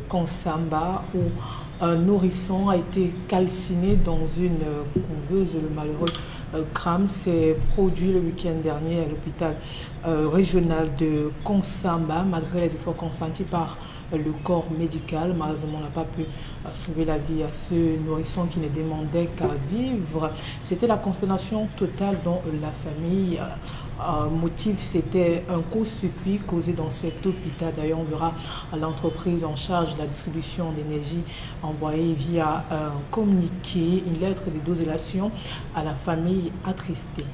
Konsamba où un nourrisson a été calciné dans une couveuse. Le malheureux crame s'est produit le week-end dernier à l'hôpital régional de Konsamba. Malgré les efforts consentis par le corps médical, malheureusement on n'a pas pu sauver la vie à ce nourrisson qui ne demandait qu'à vivre. C'était la consternation totale dans la famille. Motif, c'était un court-circuit causé dans cet hôpital. D'ailleurs, on verra l'entreprise en charge de la distribution d'énergie envoyée via un communiqué, une lettre de désolation à la famille attristée.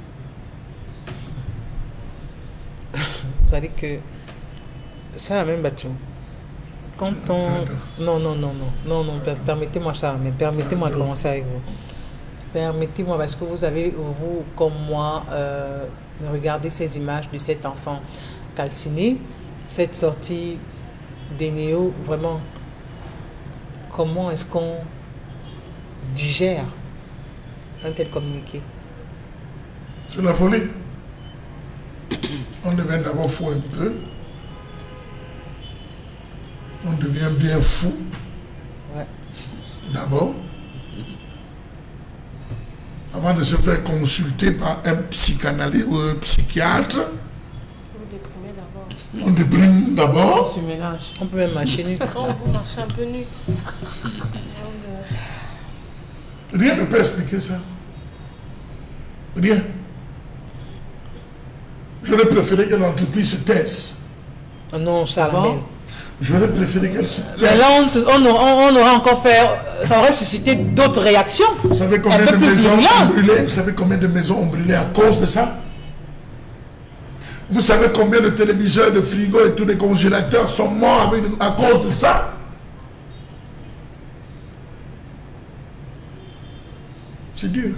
Vous savez que ça a même battu. Quand on... Non, permettez-moi ça, mais permettez-moi de commencer avec vous. Permettez-moi, parce que vous avez, vous, comme moi, regardez ces images de cet enfant calciné, cette sortie des néos, vraiment, comment est-ce qu'on digère un tel communiqué? C'est la folie. On devient d'abord fou un peu. On devient bien fou. Ouais. D'abord. Avant de se faire consulter par un psychanalyste ou un psychiatre. Vous déprimez d'abord. On déprime d'abord. On peut même marcher nu. Quand vous marchez un peu nu. Rien ne peut expliquer ça. Rien. J'aurais préféré que l'entreprise se taise. Non, Charles. J'aurais préféré qu'elle se taise. Mais là, on aurait encore fait... Ça aurait suscité d'autres réactions. Vous savez combien de maisons ont brûlé? Vous savez combien de maisons ont brûlé à cause de ça? Vous savez combien de téléviseurs, de frigos et tous les congélateurs sont morts à cause de ça? C'est dur.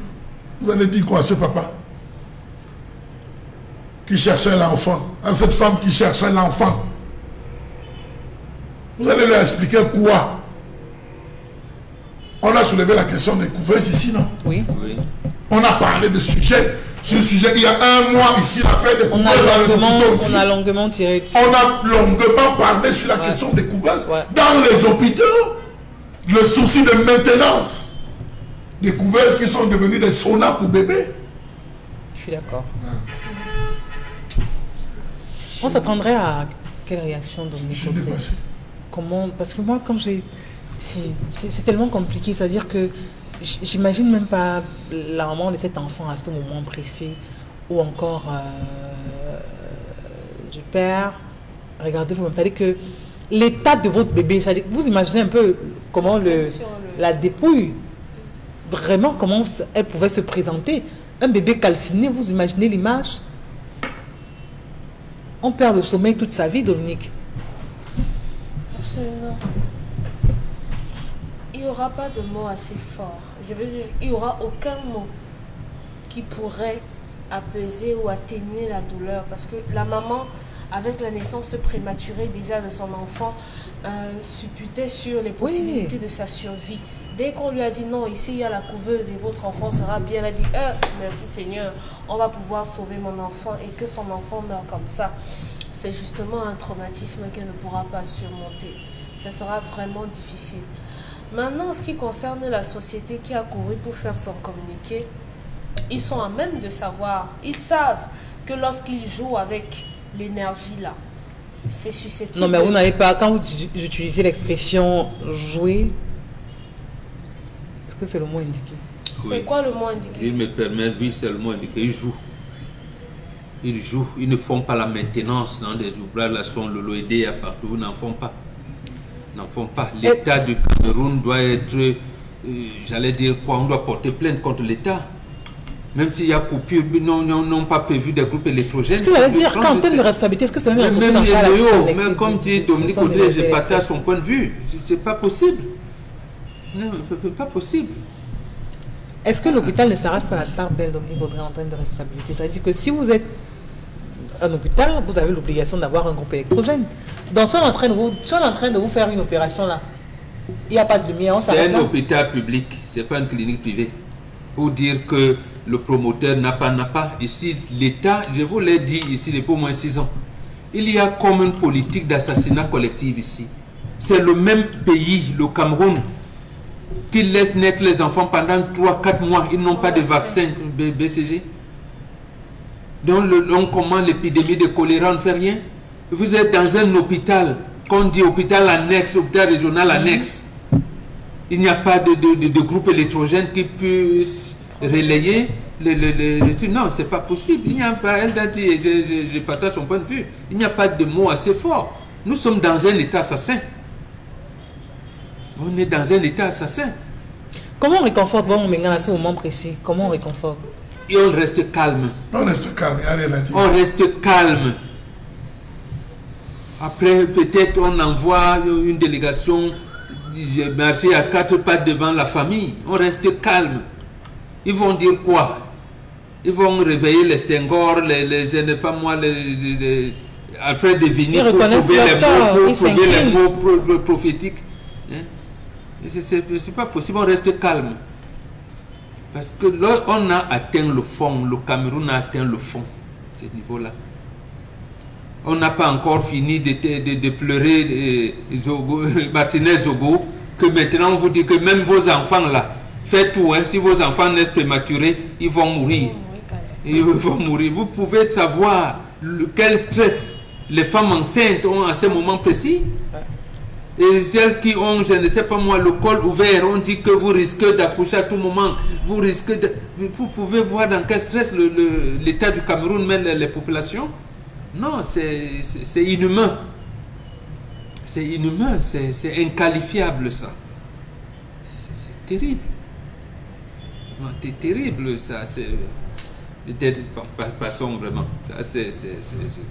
Vous allez dire quoi à ce papa qui cherchait l'enfant, à cette femme qui cherchait l'enfant? Vous allez leur expliquer quoi? On a soulevé la question des couveuses ici, non? Oui. On a parlé de sujet. Ce sujet, il y a un mois ici, l'affaire des couveuses dans les hôpitaux ici. On a longuement tiré dessus. On a longuement parlé sur la question des couveuses dans les hôpitaux. Le souci de maintenance des couveuses qui sont devenues des saunas pour bébés. Je suis d'accord. On s'attendrait à quelle réaction, Dominique? Comment? Parce que moi, comme j'ai... C'est tellement compliqué, c'est-à-dire que j'imagine même pas la maman de cet enfant à ce moment précis, ou encore du père. Regardez, vous m'entendez que l'état de votre bébé, c'est-à-dire vous imaginez un peu comment la dépouille, vraiment comment elle pouvait se présenter. Un bébé calciné, vous imaginez l'image? On perd le sommeil toute sa vie, Dominique. Absolument. Il n'y aura pas de mots assez forts. Je veux dire, il n'y aura aucun mot qui pourrait apaiser ou atténuer la douleur. Parce que la maman, avec la naissance prématurée déjà de son enfant, supputait sur les possibilités de sa survie. Dès qu'on lui a dit non, ici il y a la couveuse et votre enfant sera bien, elle a dit merci Seigneur, on va pouvoir sauver mon enfant, et que son enfant meurt comme ça. C'est justement un traumatisme qu'elle ne pourra pas surmonter. Ça sera vraiment difficile. Maintenant, en ce qui concerne la société qui a couru pour faire son communiqué, ils sont à même de savoir, ils savent que lorsqu'ils jouent avec l'énergie là, c'est susceptible. Non, mais vous n'avez pas, quand vous utilisez l'expression jouer, est-ce que c'est le mot indiqué? C'est quoi le mot indiqué? Il me permet, oui, c'est le mot indiqué, ils jouent. Ils jouent, ils ne font pas la maintenance dans des relations, le loédé à partout, ils n'en font pas. N'en font pas. L'État du Cameroun doit être, j'allais dire quoi, on doit porter plainte contre l'État. Même s'il y a coupure, n'ont pas prévu des groupes électrogènes. Ce que j'allais dire, quand on parle de responsabilité, est-ce que c'est même mais comme dit Dominique Audrey, je partage son point de vue. C'est pas possible. Non, c'est pas possible. Est-ce que l'hôpital ne s'arrache pas la part belle, Dominique Audrey, en termes de responsabilité? C'est-à-dire que si vous êtes un hôpital, vous avez l'obligation d'avoir un groupe électrogène. Donc, si on est en train de vous faire une opération là, il n'y a pas de lumière, on s'arrête là. C'est un hôpital public, c'est pas une clinique privée. Pour dire que le promoteur n'a pas. Ici, l'État, je vous l'ai dit ici depuis au moins 6 ans, il y a comme une politique d'assassinat collectif ici. c'est le même pays, le Cameroun, qui laisse naître les enfants pendant 3-4 mois. Ils n'ont pas de vaccin BCG. Donc, comment l'épidémie de choléra ne fait rien? Vous êtes dans un hôpital, qu'on dit hôpital annexe, hôpital régional annexe. Il n'y a pas de groupe électrogène qui puisse relayer non, c'est pas possible. Il n'y a pas, elle a dit, je partage son point de vue, il n'y a pas de mots assez forts. Nous sommes dans un état assassin. On est dans un état assassin. Comment on réconforte à ce moment précis? Comment on réconforte? Et on reste calme. On reste calme, elle a dit. On reste calme. Après, peut-être on envoie une délégation marcher à 4 pattes devant la famille. On reste calme. Ils vont dire quoi? Ils vont réveiller les Senghor, je ne sais pas moi, Alfred de Vigny pour trouver les mots prophétiques. Hein? C'est pas possible, on reste calme. Parce que là, on a atteint le fond, le Cameroun a atteint le fond, ce niveau-là. On n'a pas encore fini de pleurer Martinez Zogo, que maintenant on vous dit que même vos enfants là, faites tout, hein, si vos enfants naissent prématurés, ils vont mourir. Ils vont mourir. Vous pouvez savoir quel stress les femmes enceintes ont à ce moment précis. Et celles qui ont, je ne sais pas moi, le col ouvert, on dit que vous risquez d'accoucher à tout moment. Vous risquez de... Vous pouvez voir dans quel stress l'État du Cameroun mène les populations. Non, c'est inhumain. C'est inhumain, c'est inqualifiable ça. C'est terrible. C'est terrible ça. Peut-être, passons vraiment. C'est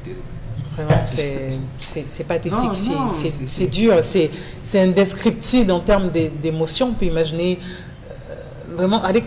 terrible. Vraiment, c'est pathétique, c'est dur, c'est indescriptible en termes d'émotion. On peut imaginer vraiment avec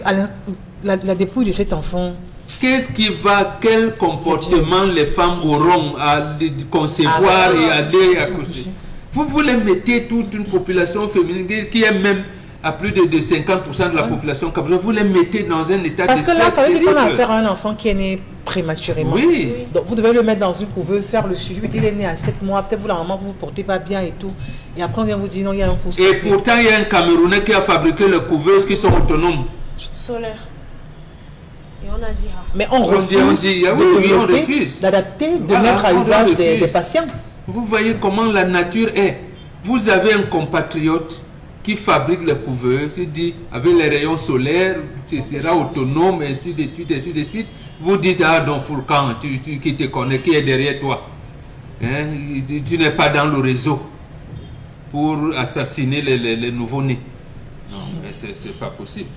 la dépouille de cet enfant. Qu'est-ce qui va, quel comportement les femmes auront à concevoir et à aller accoucher? Vous voulez mettre toute une population féminine qui est même à plus de 50% de la population camerounaise, vous les mettez dans un état de stress. Parce que là, ça veut dire qu'on a affaire à un enfant qui est né prématurément. Oui. Donc vous devez le mettre dans une couveuse, faire le suivi. Il est né à 7 mois, peut-être vous, la maman, vous ne vous portez pas bien et tout. Et après, on vient vous dire non, il y a un pouce. Et pourtant, il y a un Camerounais qui a fabriqué les couveuses qui sont autonomes. Solaire. Et on a dit mais on refuse d'adapter, de mettre à usage des patients. Vous voyez comment la nature est. Vous avez un compatriote qui fabrique les couveuses, il dit avec les rayons solaires, tu seras autonome, et ainsi de suite, et ainsi de suite. Vous dites, ah, donc Fourcan, qui te connaît, qui est derrière toi. Hein? Tu n'es pas dans le réseau pour assassiner les nouveaux-nés. Non, mais c'est pas possible.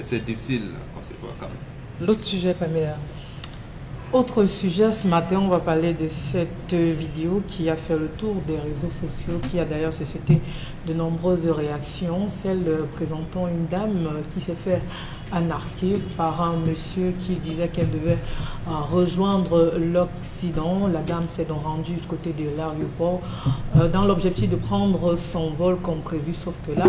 C'est difficile à concevoir quand même. L'autre sujet, Pamela. Autre sujet, ce matin, on va parler de cette vidéo qui a fait le tour des réseaux sociaux, qui a d'ailleurs suscité de nombreuses réactions. Celle présentant une dame qui s'est fait anarquer par un monsieur qui disait qu'elle devait rejoindre l'Occident. La dame s'est donc rendue du côté de l'aéroport dans l'objectif de prendre son vol comme prévu, sauf que là,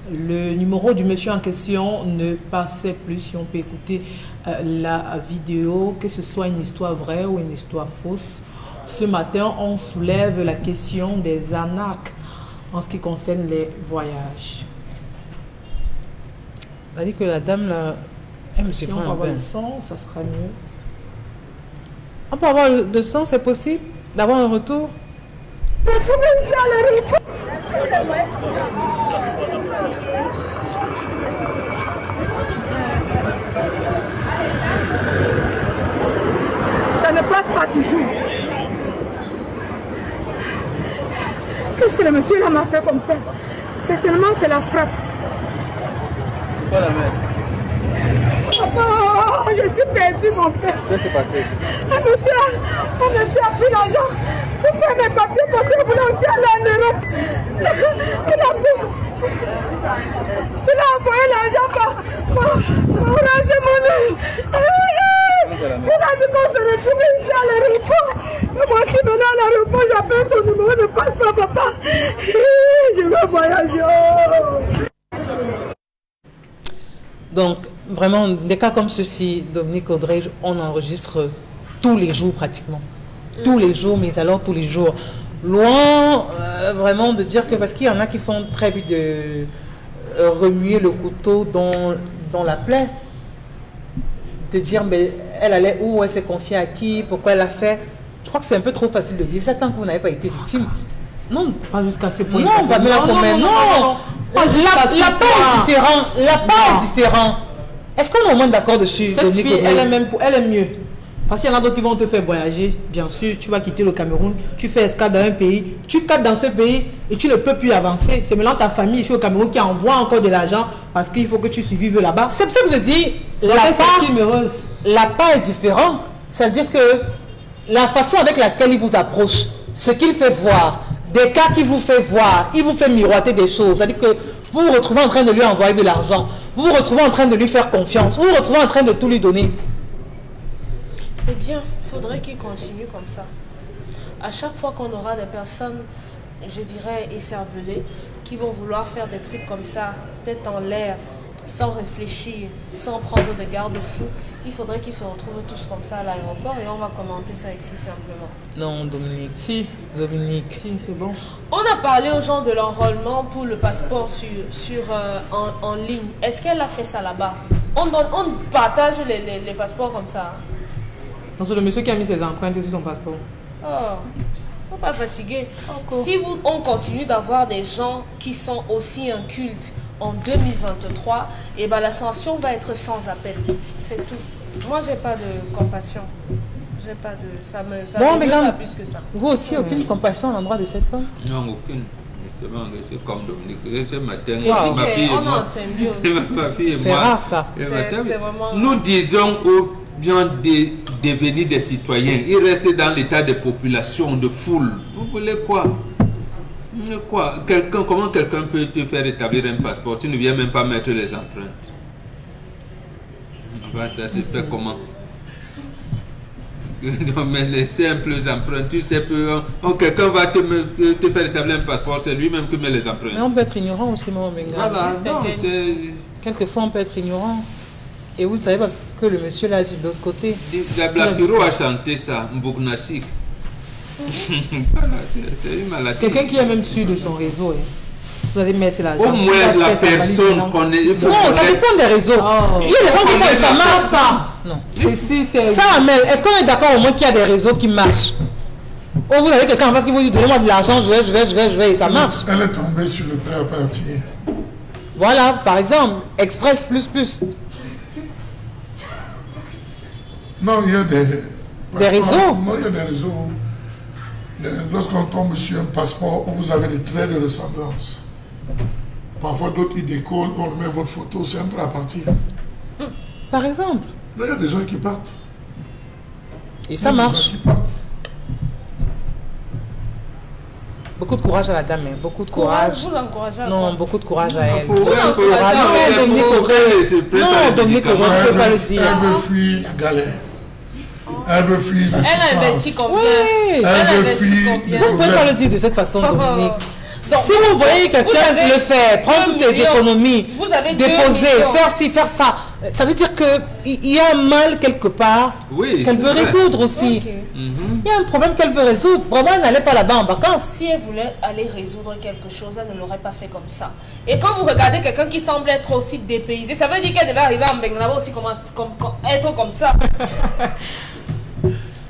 le numéro du monsieur en question ne passait plus. Si on peut écouter la vidéo, que ce soit une histoire vraie ou une histoire fausse. Ce matin, on soulève la question des arnaques en ce qui concerne les voyages. On a dit que la dame, là, elle me si on peut avoir le son, ça sera mieux. On peut avoir le son, c'est possible d'avoir un retour? Ça ne passe pas toujours. Qu'est-ce que le monsieur là m'a fait comme ça? Certainement c'est la frappe. C'est quoi la mère? Oh, je suis perdu mon frère. Qu'est-ce qui s'est passé? Un monsieur a pris l'argent pour faire mes papiers parce qu'il voulait aussi aller en Europe. Il a pris. Je l'ai envoyé l'argent par Orange Money. Il a dit qu'on se retrouve ici à l'aéroport. Moi aussi maintenant à l'aéroport, j'appelle son numéro de passeport, papa. Je veux voyager. Donc, vraiment, des cas comme ceci, Dominique Audrey, on enregistre tous les jours pratiquement. Tous les jours, mais alors tous les jours. Loin vraiment de dire que, parce qu'il y en a qui font très vite de remuer le couteau dans la plaie, de dire mais elle allait où, elle s'est confiée à qui, pourquoi elle a fait. Je crois que c'est un peu trop facile de dire ça tant que vous n'avez pas été victime. Non, pas jusqu'à ce point. Non, Pamela Fomé, non. La part est différent. La part est différent. Est-ce qu'on est au moins d'accord dessus? Cette fille, elle est mieux. Parce qu'il y en a d'autres qui vont te faire voyager. Bien sûr, tu vas quitter le Cameroun, tu fais escale dans un pays, tu captes dans ce pays et tu ne peux plus avancer. C'est maintenant ta famille ici au Cameroun qui envoie encore de l'argent parce qu'il faut que tu survives là-bas. C'est pour ça que je dis, la part est différente. C'est-à-dire que la façon avec laquelle il vous approche, ce qu'il fait voir, des cas qu'il vous fait voir, il vous fait miroiter des choses. C'est-à-dire que vous vous retrouvez en train de lui envoyer de l'argent, vous vous retrouvez en train de lui faire confiance, vous vous retrouvez en train de tout lui donner. C'est bien, il faudrait qu'il continue comme ça. À chaque fois qu'on aura des personnes, je dirais, écervelées, qui vont vouloir faire des trucs comme ça, tête en l'air, sans réfléchir, sans prendre de garde-fous, il faudrait qu'ils se retrouvent tous comme ça à l'aéroport et on va commenter ça ici simplement. Non, Dominique. Si. Dominique. Si, c'est bon. On a parlé aux gens de l'enrôlement pour le passeport en ligne. Est-ce qu'elle a fait ça là-bas? On partage les passeports comme ça. Non, c'est le monsieur qui a mis ses empreintes sur son passeport. Oh, faut pas fatiguer. Si on continue d'avoir des gens qui sont aussi incultes en 2023, et ben la sanction va être sans appel. C'est tout. Moi, j'ai pas de compassion. J'ai pas de... Ça me pas plus que ça. Vous aussi, aucune compassion à l'endroit de cette femme? Non, aucune. Justement, c'est comme Dominique. Ce matin, wow. Ma fille et moi... C'est rare, ça. Vraiment... Nous disons aux bien devenir des citoyens. Ils restent dans l'état de population, de foule. Vous voulez quoi? Comment quelqu'un peut te faire établir un passeport? Tu ne viens même pas mettre les empreintes. Enfin, ça se fait comment? Mais les simples empreintes, tu sais, quelqu'un va te faire établir un passeport, c'est lui-même qui met les empreintes. Mais on peut être ignorant aussi, Maman Benga. Voilà, quelquefois on peut être ignorant. Et vous ne savez pas que le monsieur là est de l'autre côté. La Piro a chanté ça, Mbougnasik. C'est une maladie. Quelqu'un qui est même sûr de son réseau. Vous allez mettre l'argent. Au moins la personne qu'on est. Non, ça dépend des réseaux. Oh. Il y a des gens qui font ça marche pas. Non. Ça, Amel, est-ce qu'on est d'accord au moins qu'il y a des réseaux qui marchent? Ou vous avez quelqu'un en face qui vous dit donnez-moi de l'argent, je vais, et ça marche. Elle est tombée sur le prêt à partir. Voilà, par exemple, Express plus. Non, il y a des réseaux. Non, il y a des réseaux. Lorsqu'on tombe sur un passeport où vous avez des traits de ressemblance, parfois d'autres ils décollent, on met votre photo, c'est un peu à partir. Par exemple. Il y a des gens qui partent. Et ça marche. Qui partent. Beaucoup de courage à la dame, beaucoup de courage. Vous encouragez à non, beaucoup de courage à elle. Non, Dominique Auré, ne peut pas le dire. Elle veut fuir la galère. Elle veut fuir la souffrance. Elle investit combien? Oui. Elle veut fuir. Vous ne pouvez pas le dire de cette façon, Dominique. Donc, si vous voyez quelqu'un le faire, prendre toutes ses économies, déposer, faire ci, faire ça, ça veut dire qu'il y a un mal quelque part qu'elle veut résoudre aussi. Okay. Il y a un problème qu'elle veut résoudre. Vraiment, elle n'allait pas là-bas en vacances. Si elle voulait aller résoudre quelque chose, elle ne l'aurait pas fait comme ça. Et quand vous regardez quelqu'un qui semble être aussi dépaysé, ça veut dire qu'elle devait arriver en Benguela aussi être comme ça.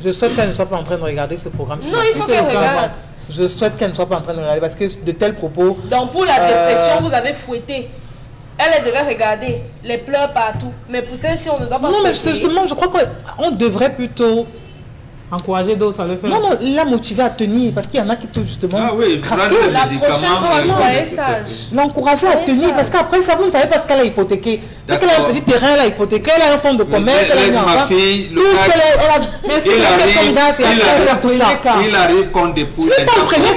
Je souhaite qu'elle ne soit pas en train de regarder ce programme. Non, il faut qu'elle regarde. Je souhaite qu'elle ne soit pas en train de regarder parce que de tels propos... Donc pour la dépression, vous avez fouetté. Elle devait regarder les pleurs partout. Mais pour celle-ci, on ne doit pas non, fouetter. Mais justement, je crois qu'on devrait plutôt... encourager d'autres à le faire. Non, la motiver à tenir parce qu'il y en a qui peuvent justement craquer. La prochaine fois, soyez sage. L'encourager à tenir parce qu'après ça, vous ne savez pas ce qu'elle a hypothéqué. Dès qu'elle a un petit terrain, elle a hypothéqué, elle a un fonds de commerce, elle a mis en ma fille, il arrive qu'on dépouille. Ce n'est pas le premier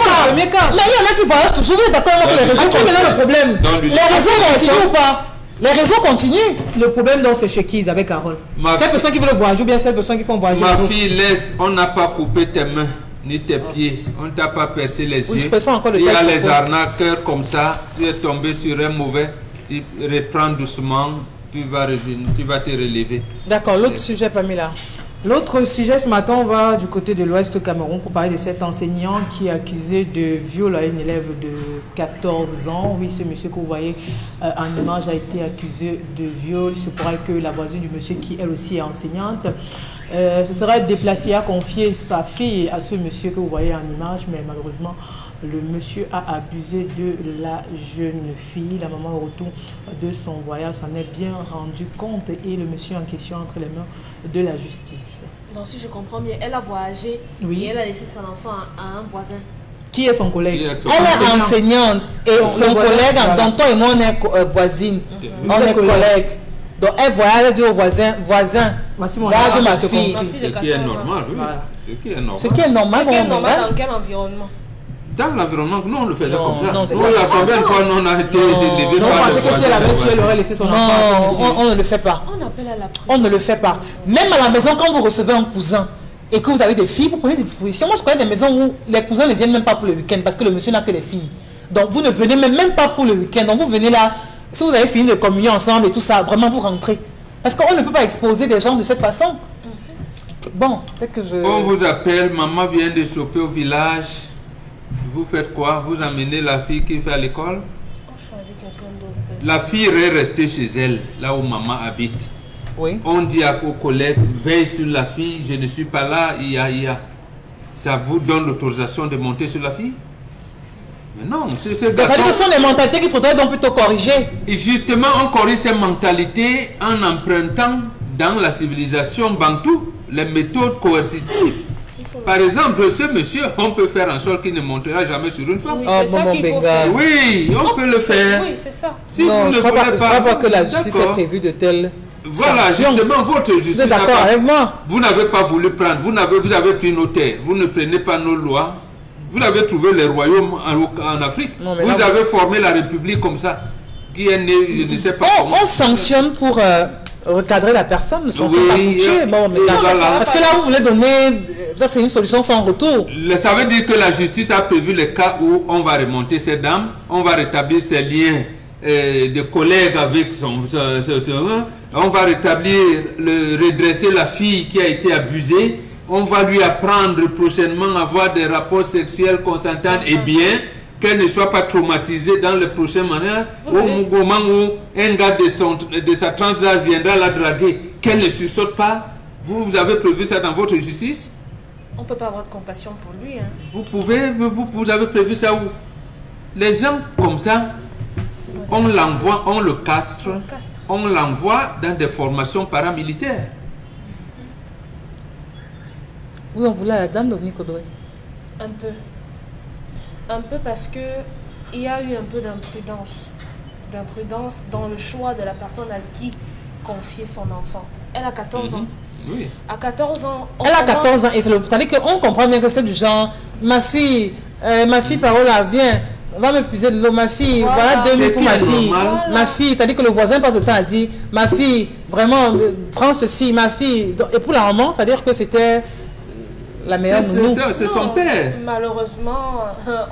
cas. Mais il y en a qui voyagent toujours. Vous êtes d'accord avec les réseaux continuent le problème. Les réseaux continuent ou pas? Les réseaux continuent. Le problème, donc, c'est chez qui avec Carole? Cette personne qui veut le voyager ou bien cette personne qui font voyager? Ma fille, laisse, on n'a pas coupé tes mains ni tes pieds. On ne t'a pas percé les yeux. Il y a les arnaqueurs comme ça. Tu es tombé sur un mauvais. Tu reprends doucement. Tu vas te relever. D'accord. L'autre sujet, Pamela. L'autre sujet ce matin, on va du côté de l'Ouest Cameroun pour parler de cet enseignant qui est accusé de viol à une élève de 14 ans. Oui, ce monsieur que vous voyez en image a été accusé de viol. Il se pourrait que la voisine du monsieur, qui elle aussi est enseignante, se serait déplacée à confier sa fille à ce monsieur que vous voyez en image, mais malheureusement, le monsieur a abusé de la jeune fille. La maman, au retour de son voyage, s'en est bien rendu compte et le monsieur en question entre les mains de la justice. Donc, si je comprends bien, elle a voyagé et elle a laissé son enfant à un voisin. Qui est son collègue? Elle est enseignante et son collègue, donc toi et moi, on est voisines. On est collègues. Donc, elle voyage, elle dit au voisin, voici mon garde ma fille. Ce qui est normal, oui. Voilà. Ce qui est normal. Ce qui est normal, Dans quel environnement? Dans l'environnement, nous on le faisait comme ça. Non, Nous, il y a combien de fois nous on a été élevé Non, par parce que si elle avait su, elle aurait laissé son enfant à ce monsieur. on ne le fait pas. On appelle à la prudence. On ne le fait pas. Même à la maison, quand vous recevez un cousin et que vous avez des filles, vous prenez des dispositions. Moi, je connais des maisons où les cousins ne viennent même pas pour le week-end parce que le monsieur n'a que des filles. Donc, vous ne venez même pas pour le week-end. Donc, vous venez là, si vous avez fini de communier ensemble et tout ça, vraiment, vous rentrez. Parce qu'on ne peut pas exposer des gens de cette façon. Bon, peut-être que je... On vous appelle, maman vient de choper au village. Vous faites quoi? Vous amenez la fille qui fait à l'école? On choisit quelqu'un d'autre. La fille est restée chez elle, là où maman habite. Oui. On dit aux collègues, veille sur la fille, je ne suis pas là, Ça vous donne l'autorisation de monter sur la fille? Mais non, c'est ce Donc, ça veut dire que ce sont des mentalités qu'il faudrait donc plutôt corriger. Et justement, on corrige ces mentalités en empruntant dans la civilisation bantou les méthodes coercitives. Par exemple, ce monsieur, on peut faire en sorte qu'il ne montera jamais sur une femme. Oui, Ah, c'est ça bon, qu'il faut Benga. faire. Oui, on peut le faire. Oui, c'est ça. Si Non, vous je ne ne crois voulez pas que la justice ait d'accord. prévu de telles Voilà, sanctions. justement, votre justice. Vous êtes n'a d'accord pas- avec moi? Vous n'avez pas voulu prendre, vous avez pris nos terres, vous ne prenez pas nos lois. Vous avez trouvé les royaumes en Afrique. Non, mais vous là, avez formé la République comme ça, qui est née, je ne sais pas comment. On sanctionne pour recadrer la personne, ne s'en Oui, fait pas pour tuer. Bon, mais là, voilà. parce que là, vous voulez donner... Ça, c'est une solution sans retour. Ça veut dire que la justice a prévu le cas où on va remonter ces dames, on va rétablir ses liens de collègues avec on va redresser la fille qui a été abusée, on va lui apprendre prochainement à avoir des rapports sexuels consentants et bien qu'elle ne soit pas traumatisée dans le prochain manège, au moment où un gars de sa tranche d'âge viendra la draguer, qu'elle ne sursaute pas. Vous avez prévu ça dans votre justice? On ne peut pas avoir de compassion pour lui. Hein. Vous avez prévu ça où? Les gens comme ça, on l'envoie, on le castre, on l'envoie dans des formations paramilitaires. Oui, on voulait la dame Dominique Audoué. Un peu. Un peu parce que il y a eu un peu d'imprudence. D'imprudence dans le choix de la personne à qui confier son enfant. Elle a 14 ans. Oui. À 14 ans... Elle a 14 ans et c'est-à-dire qu'on comprend bien que c'est du genre, ma fille Parola, viens, va me puiser de l'eau, ma fille, voilà 2000 pour ma fille. Voilà. Ma fille, c'est-à-dire que le voisin passe le temps à dire, ma fille, vraiment, prends ceci, ma fille. Et pour la maman, c'est-à-dire que c'était la meilleure nounou. C'est son père. Malheureusement,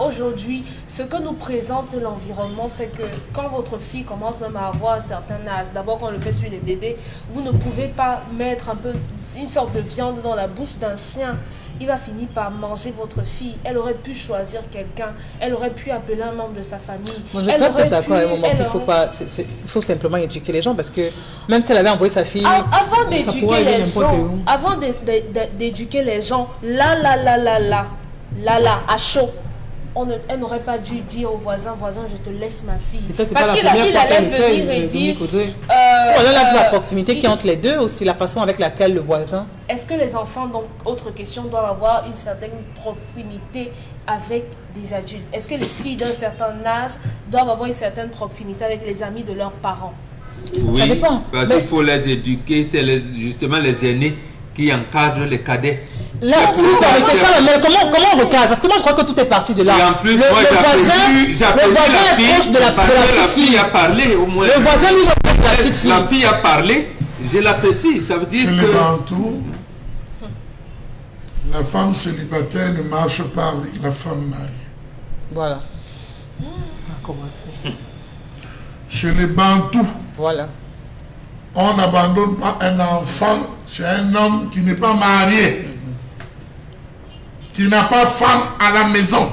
aujourd'hui, ce que nous présente l'environnement fait que quand votre fille commence même à avoir un certain âge, d'abord quand on le fait sur les bébés, vous ne pouvez pas mettre un peu une sorte de viande dans la bouche d'un chien. Il va finir par manger votre fille. Elle aurait pu choisir quelqu'un. Elle aurait pu appeler un membre de sa famille. Non, je suis peut-être d'accord avec moi qu'il faut pas, il faut simplement éduquer les gens parce que même si elle avait envoyé sa fille... Avant d'éduquer les gens, d'éduquer les gens, là, à chaud, elle n'aurait pas dû dire au voisin, je te laisse ma fille. Parce qu'il allait venir et dire... On a la proximité qui est entre les deux aussi, la façon avec laquelle le voisin... Est-ce que les enfants, donc, autre question, doivent avoir une certaine proximité avec des adultes? Est-ce que les filles d'un certain âge doivent avoir une certaine proximité avec les amis de leurs parents? Oui, ça dépend. Parce qu'il faut les éduquer, c'est justement les aînés qui encadrent les cadets. Là, comment on recadre? Parce que moi je crois que tout est parti de là. Et en plus, le voisin est proche de la petite fille. A parlé, au moins. Le voisin lui est proche de la petite fille. La fille a parlé, je l'apprécie. Ça veut dire Chez que... les Bantous, la femme célibataire ne marche pas avec la femme mariée. Voilà. Comment ça? Chez les Bantous, Voilà. On n'abandonne pas un enfant chez un homme qui n'est pas marié, qui n'a pas femme à la maison.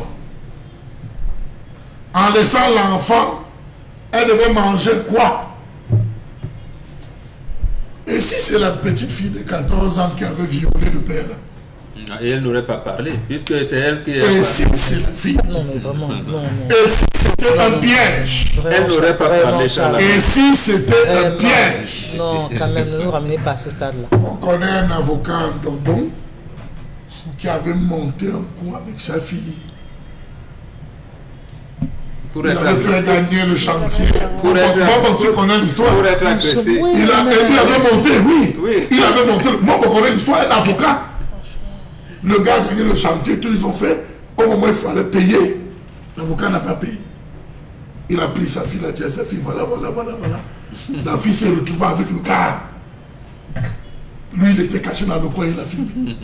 En laissant l'enfant, elle devait manger quoi? Et si c'est la petite fille de 14 ans qui avait violé le père? Et elle n'aurait pas parlé, puisque c'est elle qui... Et si c'est la fille? Non, mais vraiment, non. Et si c'était un piège? Elle n'aurait pas parlé, Charles. Et si c'était un piège? Non, quand même, ne nous ramenez pas à ce stade-là. On connaît un avocat en Dordon qui avait monté un coup avec sa fille. Pour Il être avait fait gagner le chantier. Tu connais l'histoire. Pour être agressé. Il avait monté, oui. Oui. Il avait monté. Moi, on connaît l'histoire, un avocat. Le gars a gagné le chantier, tout ils ont fait. Au moment où il fallait payer, l'avocat n'a pas payé. Il a pris sa fille, il a dit à sa fille, voilà. La fille s'est retrouvée avec le gars. Lui, il était caché dans le coin, il a filmé.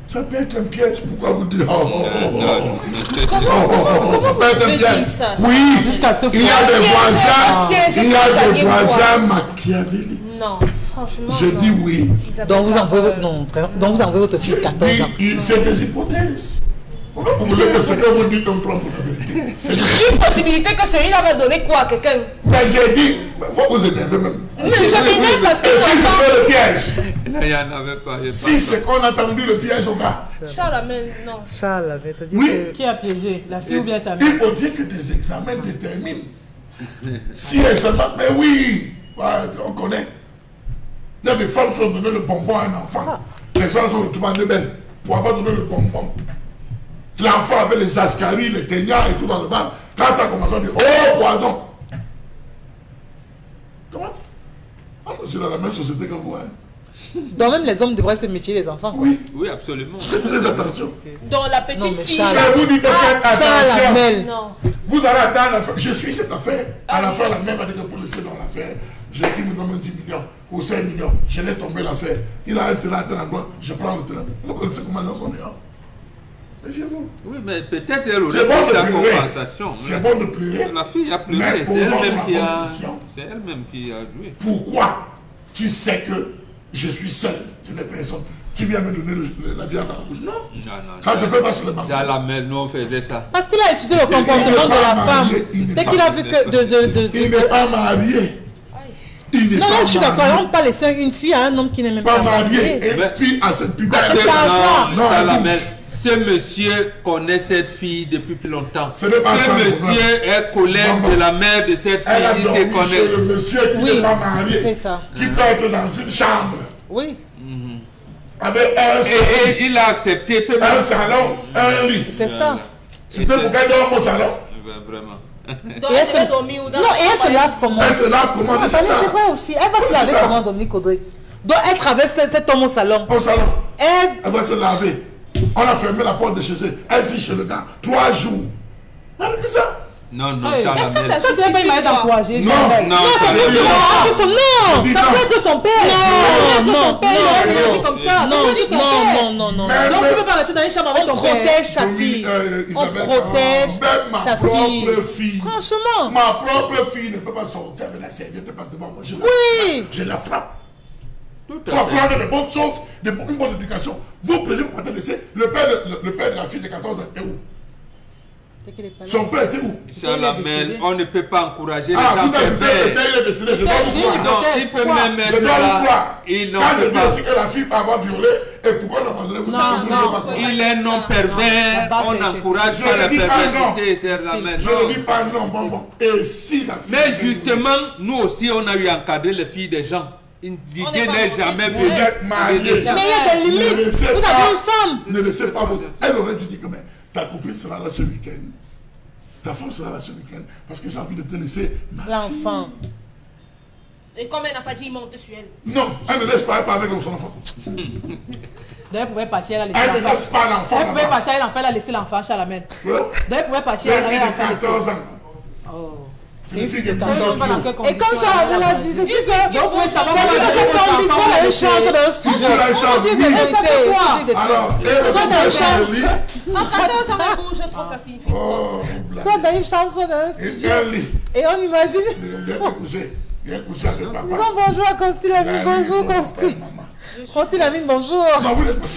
Ça peut être un piège. Pourquoi vous dites ça peut être un piège. Oui, il y a des voisins machiavéliques. Non, franchement. Je dis oui. Donc vous envoyez votre fille de 14 ans. C'est des hypothèses. Vous voulez que ce que vous dites on trompe la vérité. C'est une possibilité que celui-là va donner quoi à quelqu'un? Mais j'ai dit, il faut vous énerver même. Mais je m'énerve parce que... Et si c'était le piège? Il n'y en avait pas. Si c'est qu'on a tendu le piège au gars. Charles amène, non. Charles avait dit que... Qui a piégé? La fille ou bien sa mère? Il faut dire que des examens déterminent. Si elle se passe, mais oui, on connaît. Il y a des femmes qui ont donné le bonbon à un enfant. Les gens sont retrouvés en rebelle pour avoir donné le bonbon. L'enfant avait les ascaris, les teignards et tout dans le ventre. Quand ça a commencé, on dit, oh, poison. Comment? On est dans la même société que vous. Hein? Donc même les hommes devraient se méfier des enfants. Oui. Oui, absolument. Faites très attention. Dans la petite fille. Je vous dis que faites attention. Non. Vous allez attendre l'affaire. Je suis cette affaire. À la fin, la même année que pour laisser dans l'affaire, je dis, me donne 10 millions ou 5 millions. Je laisse tomber l'affaire. Il a un terrain à tel endroit. Je prends le terrain. Vous connaissez comment les gens sont nés. Méfiez-vous. Oui, mais peut-être elle aurait fait sa compensation. C'est bon de pleurer. La fille a pleuré. C'est elle-même qui a joué. Pourquoi tu sais que je suis seul, je n'ai personne. Tu viens me donner la viande à la bouche. Non. Ça se fait pas sur le banc. Nous on faisait ça. Parce qu'il a étudié le comportement de la femme. Dès qu'il a vu que... Il n'est pas marié. Non, je suis d'accord. On ne peut pas laisser une fille à un homme qui n'est même pas marié. Une fille à cette putain. Ce monsieur connaît cette fille depuis plus longtemps. Ce monsieur est collègue de la mère de cette fille. Elle a dormi chez le monsieur qui n'est pas marié. C'est ça. Qui peut être dans une chambre. Oui. Avec un salon. Et il a accepté. Un salon, un lit. C'est ça. C'était pour qu'elle dorme au salon. Vraiment. Donc elle se dormir ou dans... Non, et elle se lave comment? Elle se lave comment? C'est vrai aussi. Elle va se laver comment, Dominique Audrey? Donc elle traverse cet homme au salon. Au salon. Elle va se laver. On a fermé la porte de chez eux. Elle vit chez le gars 3 jours. Arrêtez ça. Non, est-ce que ça c'est pas une manière d'encourager? Non, ça peut être son père. Non. Donc tu peux pas rester dans une chambre avec ton père. On protège sa fille. On protège sa fille. Franchement. Ma propre fille ne peut pas sortir avec la serviette passe devant moi. Je la frappe. Il faut apprendre des bonnes choses, une bonne éducation. Vous prenez, vous partez laisser. Le père de la fille de 14 ans était où? Son père était où? On ne peut pas encourager les gens. Vous avez fait le père, il est décédé. Je dois vous croire. Non, il peut même être là. Quand je dis aussi que la fille peut avoir violé, et pourquoi l'abandonner? Non, il est non pervers. On encourage pas la perversité. Je ne dis pas non, bon. Et si la fille. Mais justement, nous aussi, on a eu encadré les filles des gens. Une idée n'est jamais venue. Vous êtes mariés. Mais il y a des limites. Vous avez une femme. Ne laissez pas votre... Elle aurait dû dire que ta copine sera là ce week-end. Ta femme sera là ce week-end. Parce que j'ai envie de te laisser l'enfant. Et comme elle n'a pas dit, il monte sur elle. Non, elle ne laisse pas, elle part avec son enfant. Elle pouvait partir, elle a laissé l'enfant. Elle ne laisse pas l'enfant. Elle pouvait partir, elle a laissé l'enfant chez la mère. Elle pouvait partir, elle avait l'enfant. 14 ans. Oh. C'est une fille de 14 ans. Et comme Charles l'a dit, c'est que vous pouvez savoir il faut la chance dans le studio. On dit des vérités. Alors, soit dans le chambre. En 14 ans, la bouge, trop, ça signifie. Soit dans une chambre, soit dans un studio. Et on imagine. Viens coucher avec papa. Disons bonjour à Consti Lamine. Bonjour Consti. Consti Lamine, bonjour. Non, vous n'êtes pas.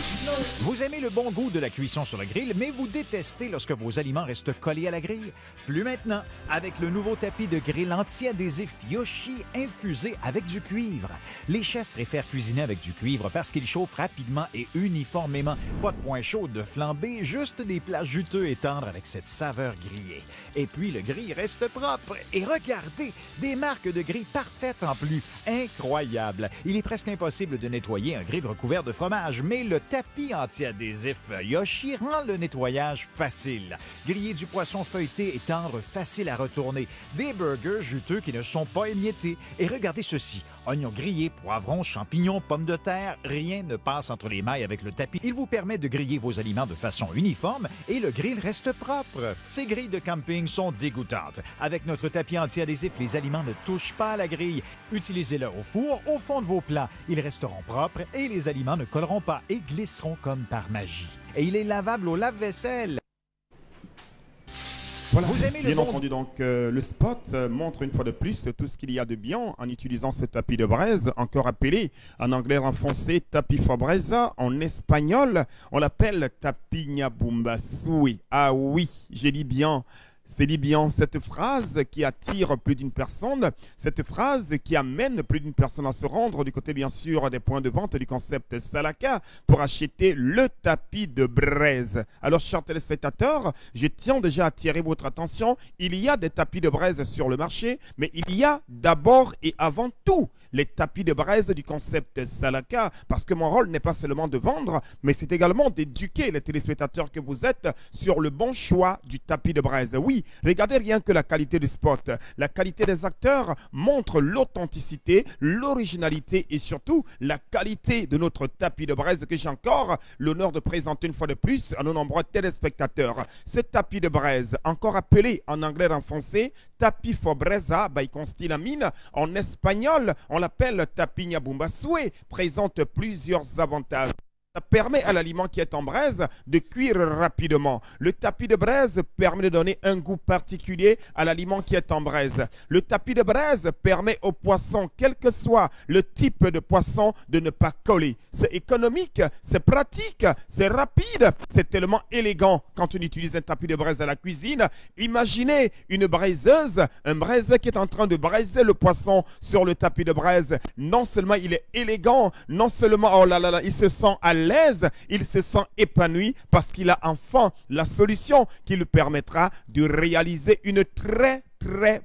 Vous aimez le bon goût de la cuisson sur le grill, mais vous détestez lorsque vos aliments restent collés à la grille? Plus maintenant, avec le nouveau tapis de grill anti-adhésif Yoshi infusé avec du cuivre. Les chefs préfèrent cuisiner avec du cuivre parce qu'il chauffe rapidement et uniformément. Pas de point chaud de flambée, juste des plats juteux et tendres avec cette saveur grillée. Et puis, le grill reste propre. Et regardez, des marques de grill parfaites en plus. Incroyable. Il est presque impossible de nettoyer un grill recouvert de fromage, mais le tapis anti-adhésif Yoshi rend le nettoyage facile. Griller du poisson feuilleté et tendre, facile à retourner. Des burgers juteux qui ne sont pas émiettés. Et regardez ceci. Oignons grillés, poivrons, champignons, pommes de terre, rien ne passe entre les mailles avec le tapis. Il vous permet de griller vos aliments de façon uniforme et le grill reste propre. Ces grilles de camping sont dégoûtantes. Avec notre tapis anti-adhésif, les aliments ne touchent pas à la grille. Utilisez-le au four, au fond de vos plats. Ils resteront propres et les aliments ne colleront pas et glisseront comme par magie. Et il est lavable au lave-vaisselle. Voilà. Vous aimez le bien bon... entendu, donc le spot montre une fois de plus tout ce qu'il y a de bien en utilisant ce tapis de braise, encore appelé en anglais renfoncé tapis Fabreza, en espagnol on l'appelle tapis Nyabumbasui. Ah oui, j'ai dit bien. C'est dit bien, cette phrase qui attire plus d'une personne, cette phrase qui amène plus d'une personne à se rendre du côté bien sûr des points de vente du concept Salaka pour acheter le tapis de braise. Alors chers téléspectateurs, je tiens déjà à attirer votre attention, il y a des tapis de braise sur le marché, mais il y a d'abord et avant tout les tapis de braise du concept Salaka, parce que mon rôle n'est pas seulement de vendre, mais c'est également d'éduquer les téléspectateurs que vous êtes sur le bon choix du tapis de braise. Oui, regardez rien que la qualité du spot. La qualité des acteurs montre l'authenticité, l'originalité et surtout la qualité de notre tapis de braise que j'ai encore l'honneur de présenter une fois de plus à nos nombreux téléspectateurs. Ce tapis de braise, encore appelé en anglais renfoncé, tapis Fabreza by Consti Lamine, en espagnol, on l'appelle tapis Nyabumbasui, présente plusieurs avantages. Ça permet à l'aliment qui est en braise de cuire rapidement. Le tapis de braise permet de donner un goût particulier à l'aliment qui est en braise. Le tapis de braise permet au poisson, quel que soit le type de poisson, de ne pas coller. C'est économique, c'est pratique, c'est rapide, c'est tellement élégant quand on utilise un tapis de braise à la cuisine. Imaginez une braiseuse, un braiseur qui est en train de braiser le poisson sur le tapis de braise. Non seulement il est élégant, non seulement, oh là là là, il se sent à l'aise, il se sent épanoui parce qu'il a enfin la solution qui lui permettra de réaliser une très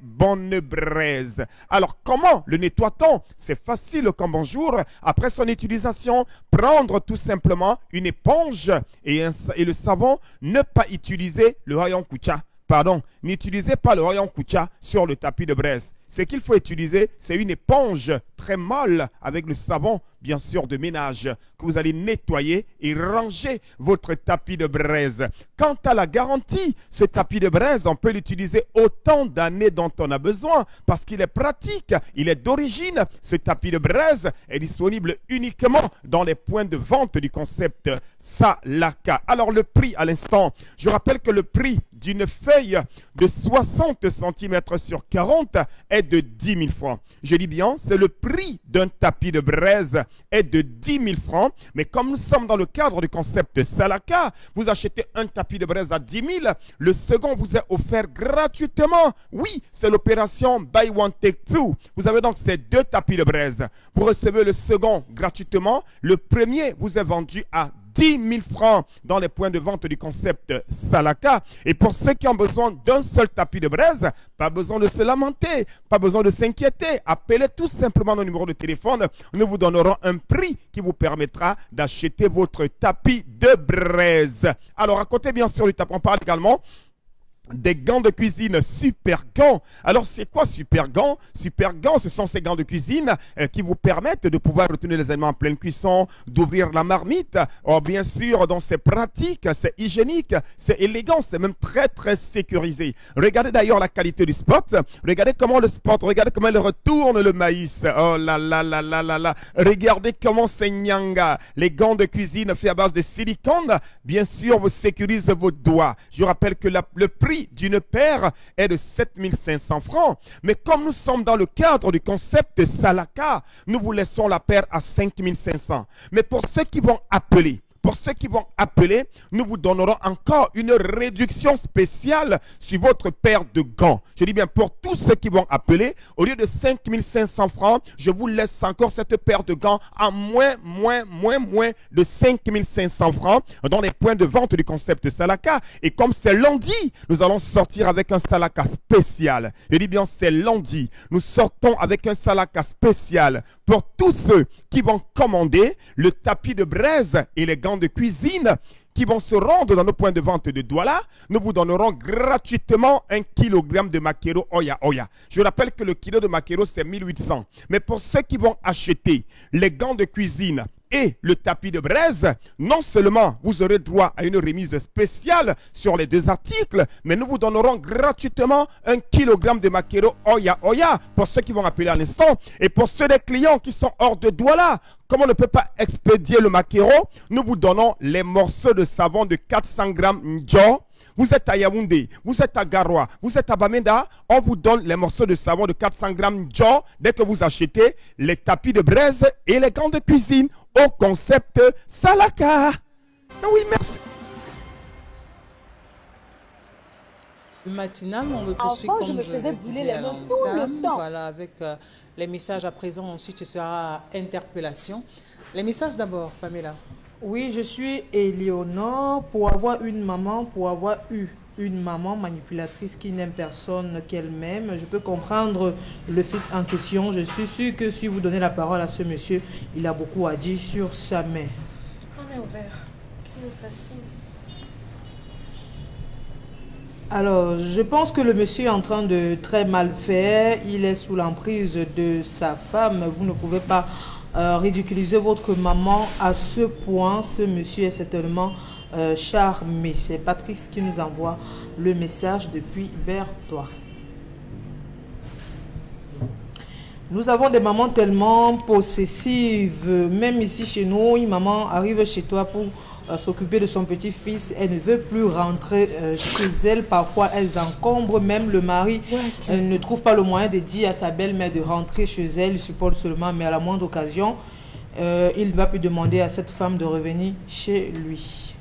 bonne braise. Alors comment le nettoie-t-on? C'est facile comme bonjour. Après son utilisation, prendre tout simplement une éponge et le savon, ne pas utiliser le rayon Kucha. Pardon, n'utilisez pas le rayon Kucha sur le tapis de braise. Ce qu'il faut utiliser, c'est une éponge très molle avec le savon, bien sûr, de ménage que vous allez nettoyer et ranger votre tapis de braise. Quant à la garantie, ce tapis de braise, on peut l'utiliser autant d'années dont on a besoin parce qu'il est pratique, il est d'origine. Ce tapis de braise est disponible uniquement dans les points de vente du concept Salaka. Alors le prix à l'instant, je rappelle que le prix d'une feuille de 60 cm sur 40 est de 10 000 francs. Je dis bien, c'est le prix d'un tapis de braise est de 10 000 francs. Mais comme nous sommes dans le cadre du concept Salaka, vous achetez un tapis de braise à 10 000, le second vous est offert gratuitement. Oui, c'est l'opération Buy One Take Two. Vous avez donc ces deux tapis de braise. Vous recevez le second gratuitement. Le premier vous est vendu à 10 000 francs dans les points de vente du concept Salaka. Et pour ceux qui ont besoin d'un seul tapis de braise, pas besoin de se lamenter, pas besoin de s'inquiéter. Appelez tout simplement nos numéros de téléphone. Nous vous donnerons un prix qui vous permettra d'acheter votre tapis de braise. Alors, à côté bien sûr du tapis, on parle également des gants de cuisine Super Gants. Alors c'est quoi Super Gants? Super Gants, ce sont ces gants de cuisine qui vous permettent de pouvoir retenir les aliments en pleine cuisson, d'ouvrir la marmite. Oh, bien sûr, donc c'est pratique, c'est hygiénique, c'est élégant, c'est même très sécurisé. Regardez d'ailleurs la qualité du spot. Regardez comment le spot, regardez comment il retourne le maïs. Oh là là là là là là. Regardez comment c'est nyanga. Les gants de cuisine faits à base de silicone, bien sûr, vous sécurisent vos doigts. Je rappelle que le prix prix d'une paire est de 7 500 francs. Mais comme nous sommes dans le cadre du concept Salaka, nous vous laissons la paire à 5 500. Mais pour ceux qui vont appeler, nous vous donnerons encore une réduction spéciale sur votre paire de gants. Je dis bien, pour tous ceux qui vont appeler, au lieu de 5 500 francs, je vous laisse encore cette paire de gants à moins de 5 500 francs dans les points de vente du concept Salaka. Et comme c'est lundi, nous allons sortir avec un Salaka spécial. Je dis bien, c'est lundi. Nous sortons avec un Salaka spécial pour tous ceux qui vont commander le tapis de braise et les gants de cuisine qui vont se rendre dans nos points de vente de Douala. Nous vous donnerons gratuitement 1 kg de maquereau Oya Oya. Je rappelle que le kilo de maquereau c'est 1800. Mais pour ceux qui vont acheter les gants de cuisine et le tapis de braise, non seulement vous aurez droit à une remise spéciale sur les deux articles, mais nous vous donnerons gratuitement 1 kg de maquereau Oya Oya pour ceux qui vont appeler à l'instant. Et pour ceux des clients qui sont hors de Douala, comme on ne peut pas expédier le maquereau, nous vous donnons les morceaux de savon de 400 grammes Ndjo. Vous êtes à Yaoundé, vous êtes à Garoua, vous êtes à Bamenda, on vous donne les morceaux de savon de 400 grammes Ndjo dès que vous achetez les tapis de braise et les gants de cuisine au concept Salaka. Oui, merci. Matinalement, on le poursuit Avant, comme je me faisais brûler les mains tout le temps. Voilà, avec les messages à présent. Ensuite, ce sera interpellation. Les messages d'abord, Pamela. Oui, je suis Éléonore. Pour avoir une maman, pour avoir eu une maman manipulatrice qui n'aime personne qu'elle-même, je peux comprendre le fils en question. Je suis sûre que si vous donnez la parole à ce monsieur, il a beaucoup à dire sur sa mère. On est ouvert. Qui nous fascine. Alors, je pense que le monsieur est en train de très mal faire. Il est sous l'emprise de sa femme. Vous ne pouvez pas ridiculiser votre maman à ce point. Ce monsieur est certainement charmé. C'est Patrice qui nous envoie le message depuis Berthois. Nous avons des mamans tellement possessives. Même ici chez nous, une maman arrive chez toi pour s'occuper de son petit-fils. Elle ne veut plus rentrer chez elle. Parfois, elles encombrent même le mari. Elle ne trouve pas le moyen de dire à sa belle-mère de rentrer chez elle. Il supporte seulement, mais à la moindre occasion, il va plus demander à cette femme de revenir chez lui.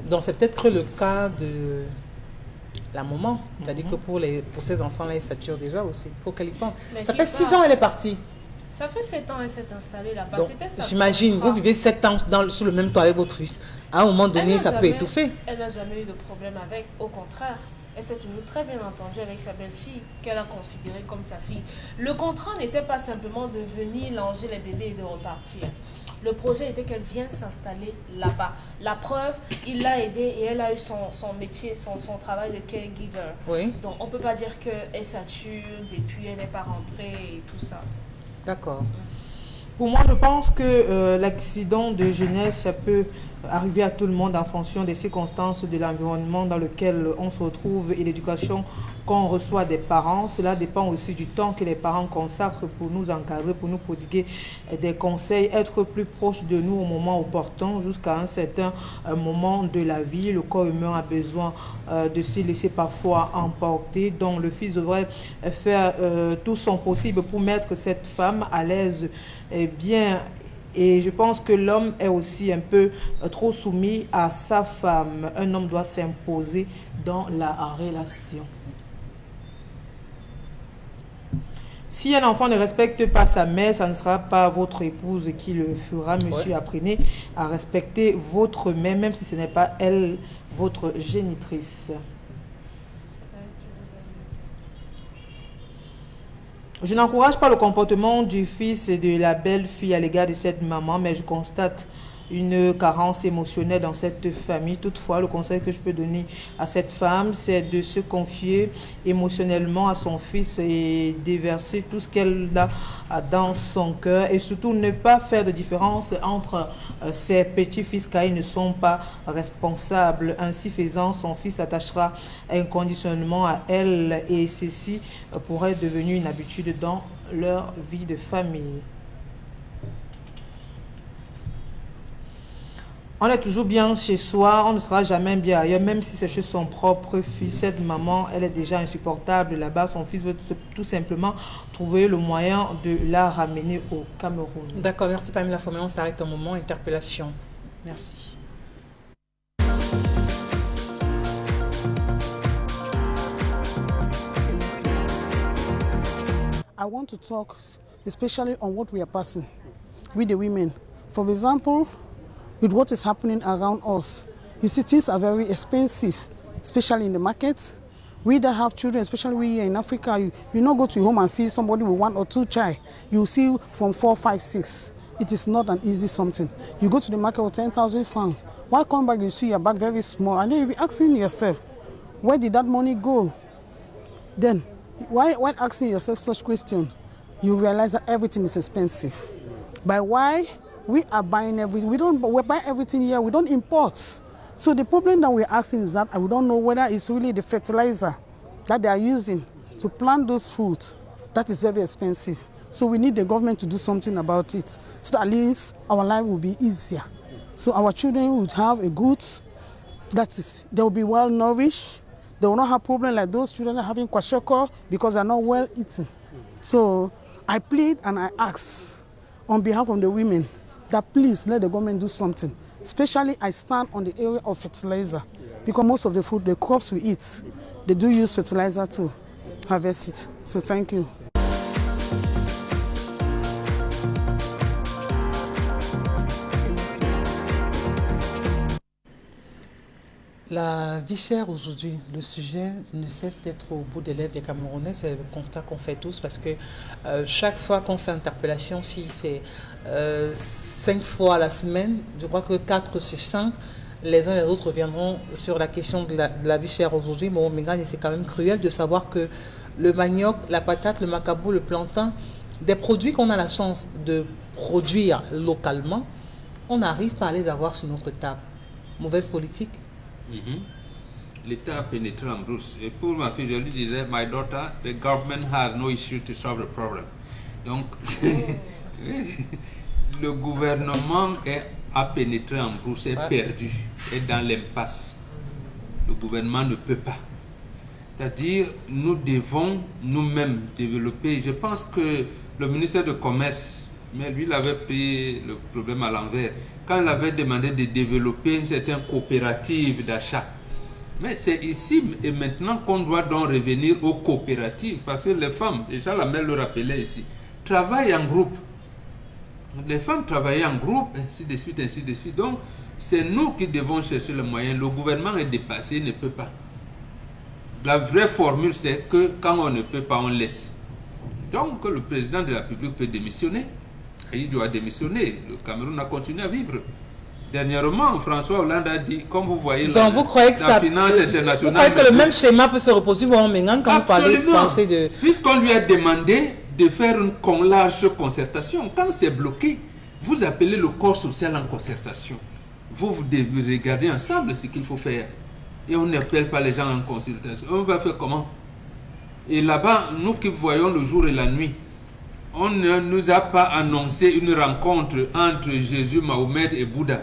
Donc, c'est peut-être le cas de la maman. C'est-à-dire que pour ces enfants-là, ils saturent déjà aussi. Il faut qu'elle y pense. Mais ça fait 6 ans qu'elle est partie. Ça fait 7 ans qu'elle s'est installée là-bas. J'imagine, vous vivez 7 ans sous le même toit avec votre fils. À un moment donné, ça peut étouffer. Elle n'a jamais eu de problème avec. Au contraire, elle s'est toujours très bien entendue avec sa belle-fille, qu'elle a considérée comme sa fille. Le contrat n'était pas simplement de venir langer les bébés et de repartir. Le projet était qu'elle vienne s'installer là-bas. La preuve, il l'a aidée et elle a eu son métier, son travail de caregiver. Oui. Donc, on ne peut pas dire qu'elle sature depuis, elle n'est pas rentrée et tout ça. D'accord. Pour moi, je pense que l'accident de jeunesse, ça peut arriver à tout le monde en fonction des circonstances de l'environnement dans lequel on se retrouve et l'éducation qu'on reçoit des parents. Cela dépend aussi du temps que les parents consacrent pour nous encadrer, pour nous prodiguer des conseils, être plus proche de nous au moment opportun jusqu'à un certain moment de la vie. Le corps humain a besoin de se laisser parfois emporter. Donc le fils devrait faire tout son possible pour mettre cette femme à l'aise et bien. Et je pense que l'homme est aussi un peu trop soumis à sa femme. Un homme doit s'imposer dans la relation. Si un enfant ne respecte pas sa mère, ça ne sera pas votre épouse qui le fera. Monsieur, apprenez à respecter votre mère, même si ce n'est pas elle, votre génitrice. Je n'encourage pas le comportement du fils et de la belle-fille à l'égard de cette maman, mais je constate une carence émotionnelle dans cette famille. Toutefois, le conseil que je peux donner à cette femme, c'est de se confier émotionnellement à son fils et déverser tout ce qu'elle a dans son cœur et surtout ne pas faire de différence entre ses petits-fils car ils ne sont pas responsables. Ainsi faisant, son fils s'attachera inconditionnellement à elle et ceci pourrait devenir une habitude dans leur vie de famille. On est toujours bien chez soi, on ne sera jamais bien ailleurs, même si c'est chez son propre fils. Cette maman, elle est déjà insupportable là-bas. Son fils veut tout simplement trouver le moyen de la ramener au Cameroun. D'accord, merci Pamela Fomé. On s'arrête un moment. Interpellation. Merci. I want to talk especially on what we are passing with the women. For example, with what is happening around us. You see, things are very expensive, especially in the market. We that have children, especially we here in Africa, you not go to your home and see somebody with 1 or 2 child. You see from 4, 5, 6. It is not an easy something. You go to the market with 10,000 francs. Why come back, you see your bag very small? And then you'll be asking yourself, where did that money go? Then, why asking yourself such question? You realize that everything is expensive. By why? We are buying everything. We buy everything here. We don't import. So the problem that we're asking is that we don't know whether it's really the fertilizer that they are using to plant those foods. That is very expensive. So we need the government to do something about it, so that at least our life will be easier. So our children would have a good, that is, they will be well nourished. They will not have problems like those children are having kwashiorkor because they're not well eaten. So I plead and I ask on behalf of the women that please let the government do something. Especially I stand on the area of fertilizer, because most of the food, the crops we eat, they do use fertilizer to harvest it. So thank you. La vie chère aujourd'hui, le sujet ne cesse d'être au bout des lèvres des Camerounais. C'est le constat qu'on fait tous, parce que chaque fois qu'on fait interpellation, si c'est 5 fois à la semaine, je crois que 4 sur 5, les uns et les autres reviendront sur la question de la vie chère aujourd'hui. Bon, mais c'est quand même cruel de savoir que le manioc, la patate, le macabo, le plantain, des produits qu'on a la chance de produire localement, on n'arrive pas à les avoir sur notre table. Mauvaise politique. L'État a pénétré en brousse. Et pour ma fille, je lui disais, my daughter, the government has no issue to solve the problem. Donc, le gouvernement a pénétré en brousse, est perdu, est dans l'impasse. Le gouvernement ne peut pas. C'est-à-dire, nous devons nous-mêmes développer. Je pense que le ministère du Commerce, mais lui, il avait pris le problème à l'envers. Quand il avait demandé de développer une certaine coopérative d'achat. Mais c'est ici et maintenant qu'on doit donc revenir aux coopératives. Parce que les femmes, déjà la mère le rappelait ici, travaillent en groupe. Les femmes travaillent en groupe, ainsi de suite, ainsi de suite. Donc, c'est nous qui devons chercher le moyen. Le gouvernement est dépassé, il ne peut pas. La vraie formule, c'est que quand on ne peut pas, on laisse. Donc, le président de la République peut démissionner. Il doit démissionner. Le Cameroun a continué à vivre. Dernièrement, François Hollande a dit, comme vous voyez, donc vous croyez que la finance internationale... Vous croyez que le même schéma peut se reproduire quand vous parlez de... Puisqu'on lui a demandé de faire une large concertation, quand c'est bloqué, vous appelez le corps social en concertation. Vous devez regarder ensemble ce qu'il faut faire. Et on n'appelle pas les gens en consultation. On va faire comment? Et là-bas, nous qui voyons le jour et la nuit, on ne nous a pas annoncé une rencontre entre Jésus, Mahomet et Bouddha.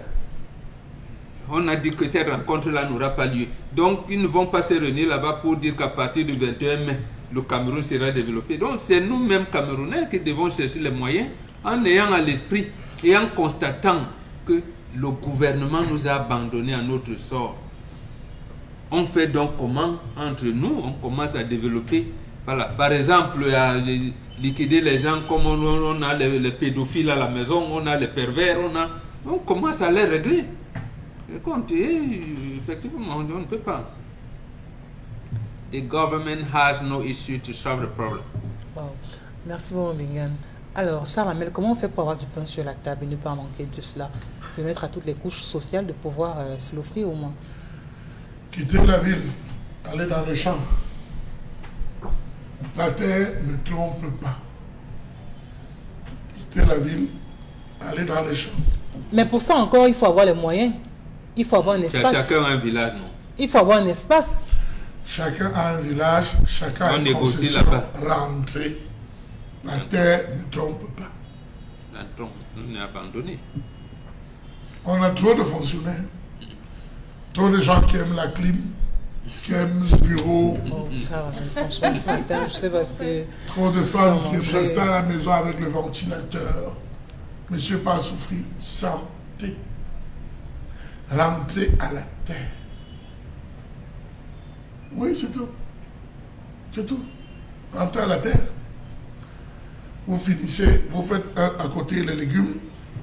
On a dit que cette rencontre-là n'aura pas lieu. Donc, ils ne vont pas se réunir là-bas pour dire qu'à partir du 21 mai, le Cameroun sera développé. Donc, c'est nous-mêmes Camerounais qui devons chercher les moyens en ayant à l'esprit et en constatant que le gouvernement nous a abandonnés à notre sort. On fait donc comment entre nous, on commence à développer. Voilà. Par exemple, à liquider les gens comme on a les pédophiles à la maison, on a les pervers, on commence à les régler. Et effectivement, on ne peut pas. The government has no issue to solve the problem. Wow. Merci beaucoup, Bingan. Alors, Charles Amel, comment on fait pour avoir du pain sur la table et ne pas manquer de cela? Permettre à toutes les couches sociales de pouvoir se l'offrir au moins. Quitter la ville, aller dans les champs. La terre ne trompe pas. Quitter la ville, aller dans les champs. Mais pour ça encore, il faut avoir les moyens. Il faut avoir un espace. Chacun a un village, non? Il faut avoir un espace. Chacun a un village, chacun a une concession rentrée. La terre ne trompe pas. La trompe, on est abandonné. On a trop de fonctionnaires, trop de gens qui aiment la clim, qui aiment le bureau. Oh, ça, franchement, ce matin, je sais parce que... Trop de femmes qui aiment rester à la maison avec le ventilateur. Monsieur pas à souffrir, sortez. Rentrez à la terre. Oui, c'est tout. C'est tout. Rentrez à la terre. Vous finissez, vous faites à côté les légumes,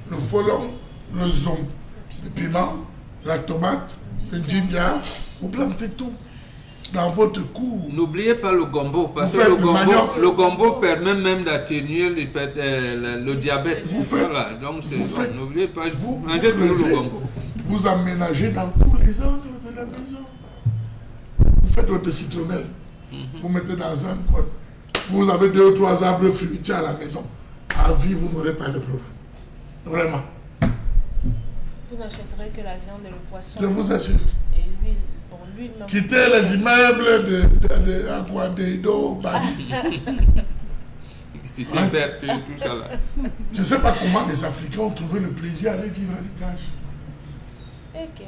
le folon, le zon, le piment, la tomate, le ginger. Vous plantez tout dans votre cour. N'oubliez pas le gombo, parce que le gombo permet même d'atténuer le diabète. Voilà, donc n'oubliez pas, vous mangez toujours le gombo. Vous aménagez dans tous les angles de la maison. Vous faites votre citronnelle. Vous mettez dans un coin. Vous avez 2 ou 3 arbres fruitiers à la maison. À vie, vous n'aurez pas de problème. Vraiment. Vous n'achèterez que la viande et le poisson. Je vous assure. Et l'huile. Bon, l'huile, non. Quittez les immeubles de Aguadeido, Bali. C'était vert, tout ça là. Je ne sais pas comment les Africains ont trouvé le plaisir à aller vivre à l'étage. Ok.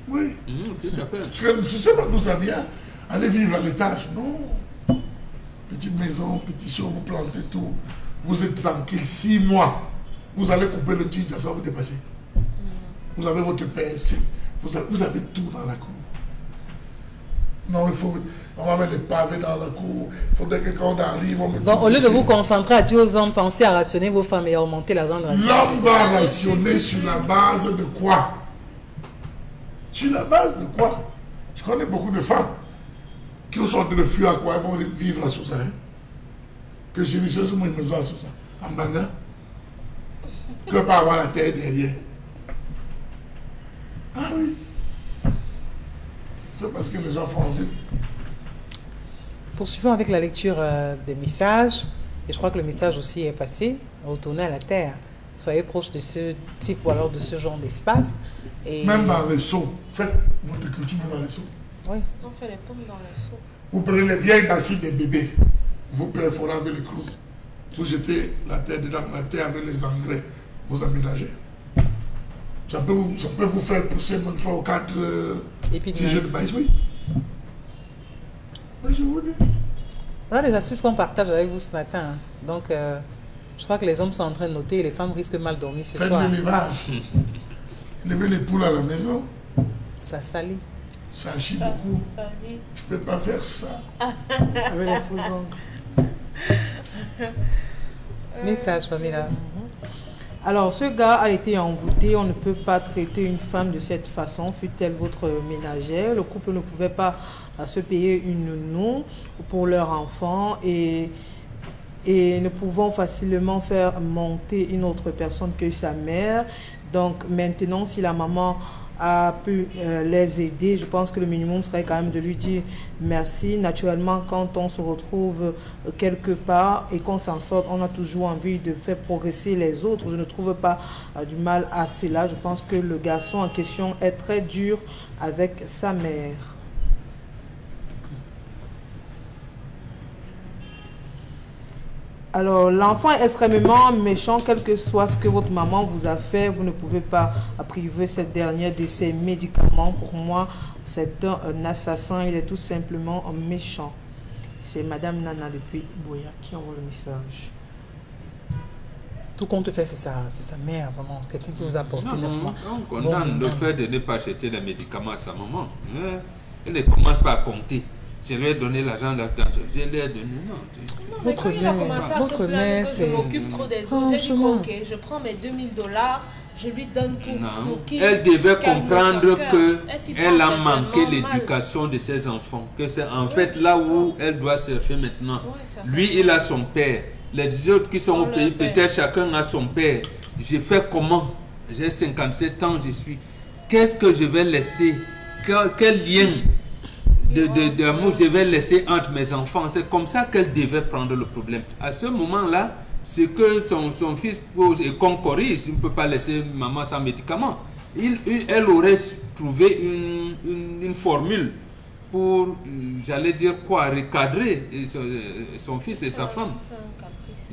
Oui. Tout à fait. Je ne sais pas d'où ça vient. Aller vivre à l'étage. Non. Petite maison, petit show, vous plantez tout. Vous êtes tranquille. 6 mois. Vous allez couper le ginger, ça va vous dépasser. Vous avez votre PSC. Vous avez tout dans la cour. Non, on va mettre les pavés dans la cour. Il faudrait que quand on arrive, on met. Donc, au lieu de vous concentrer à tuer aux hommes, pensez à rationner vos femmes et à augmenter la grande ration. L'homme va rationner sur la base de quoi? Sur la base de quoi? Je connais beaucoup de femmes qui ont sorti de fuir à quoi elles vont vivre à Sousa. Que je cherche sur une maison à Sousa. En Banga. Que pas avoir la terre derrière. Ah oui. C'est parce que les gens font envie. Poursuivons avec la lecture des messages. Et je crois que le message aussi est passé. Retournez à la terre. Soyez proche de ce type ou alors de ce genre d'espace. Et... Même dans les seaux. Faites votre culture dans les seaux. Oui. On fait les pommes dans les seaux. Vous prenez les vieilles bassines des bébés. Vous perforez avec les clous. Vous jetez la terre dedans, la terre avec les engrais. Vous aménagez. Ça peut vous faire pousser même 3 ou 4 tiges de maïs, oui. Mais je vous dis. Voilà les astuces qu'on partage avec vous ce matin. Donc, je crois que les hommes sont en train de noter et les femmes risquent mal dormir ce soir. Faites l'élevage. Élevez les poules à la maison. Ça salit. Ça chie beaucoup. Je ne peux pas faire ça. Avec les faux ongles. Message, Famila. Alors, ce gars a été envoûté. On ne peut pas traiter une femme de cette façon, fut-elle votre ménagère. Le couple ne pouvait pas se payer une nounou pour leur enfant et ne pouvant facilement faire monter une autre personne que sa mère. Donc, maintenant, si la maman a pu les aider, je pense que le minimum serait quand même de lui dire merci. Naturellement, quand on se retrouve quelque part et qu'on s'en sort, on a toujours envie de faire progresser les autres. Je ne trouve pas du mal à cela. Je pense que le garçon en question est très dur avec sa mère. Alors, l'enfant est extrêmement méchant, quel que soit ce que votre maman vous a fait, vous ne pouvez pas priver cette dernière de ses médicaments. Pour moi, c'est un assassin, il est tout simplement méchant. C'est Madame Nana depuis Boya qui envoie le message. Tout compte fait, c'est sa mère, vraiment, quelqu'un qui vous a apporté 9 mois. On condamne le fait de ne pas acheter les médicaments à sa maman. Elle ne commence pas à compter. Je lui ai donné l'argent d'attention. Je lui ai donné. Non, mais quand il a commencé à se plaindre que je m'occupe trop des autres, j'ai dit ok, je prends mes $2000, je lui donne pour qu'il... Elle devait comprendre qu'elle a manqué l'éducation de ses enfants. Que c'est en fait là où elle doit surfer maintenant. Lui, il a son père. Les autres qui sont au pays, peut-être chacun a son père. J'ai fait comment? J'ai 57 ans, je suis. Qu'est-ce que je vais laisser? Quel lien d'amour je vais laisser entre mes enfants? C'est comme ça qu'elle devait prendre le problème. À ce moment-là, c'est que son fils pose et qu'on corrige. Il ne peut pas laisser maman sans médicaments. Elle aurait trouvé une formule pour, j'allais dire quoi, recadrer son fils et sa femme.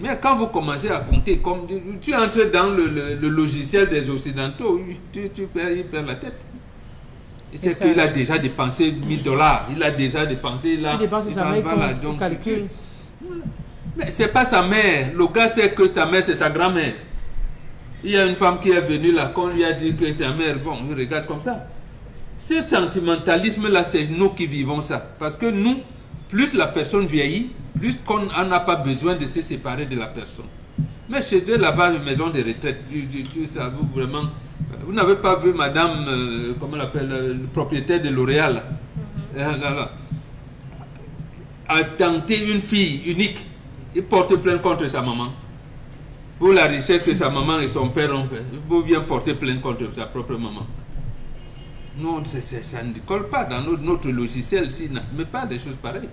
Mais quand vous commencez à compter, comme tu entres dans le logiciel des Occidentaux, il perd la tête. C'est qu'il a déjà dépensé $1000, il a déjà dépensé là. Il dépense sa mère, il calcule. Mais c'est pas sa mère. Le gars sait que sa mère, c'est sa grand-mère. Il y a une femme qui est venue là, qu'on lui a dit que sa mère, bon, il regarde comme ça. Ce sentimentalisme-là, c'est nous qui vivons ça. Parce que nous, plus la personne vieillit, plus qu'on n'a pas besoin de se séparer de la personne. Mais chez eux, là-bas, une maison de retraite, ça, vraiment... Vous n'avez pas vu madame, comment on l'appelle, le propriétaire de L'Oréal, a tenté une fille unique et porte plainte contre sa maman. Pour la richesse que sa maman et son père ont fait. Il faut bien porter plainte contre sa propre maman. Non, ça ne colle pas dans notre logiciel ici, mais pas des choses pareilles.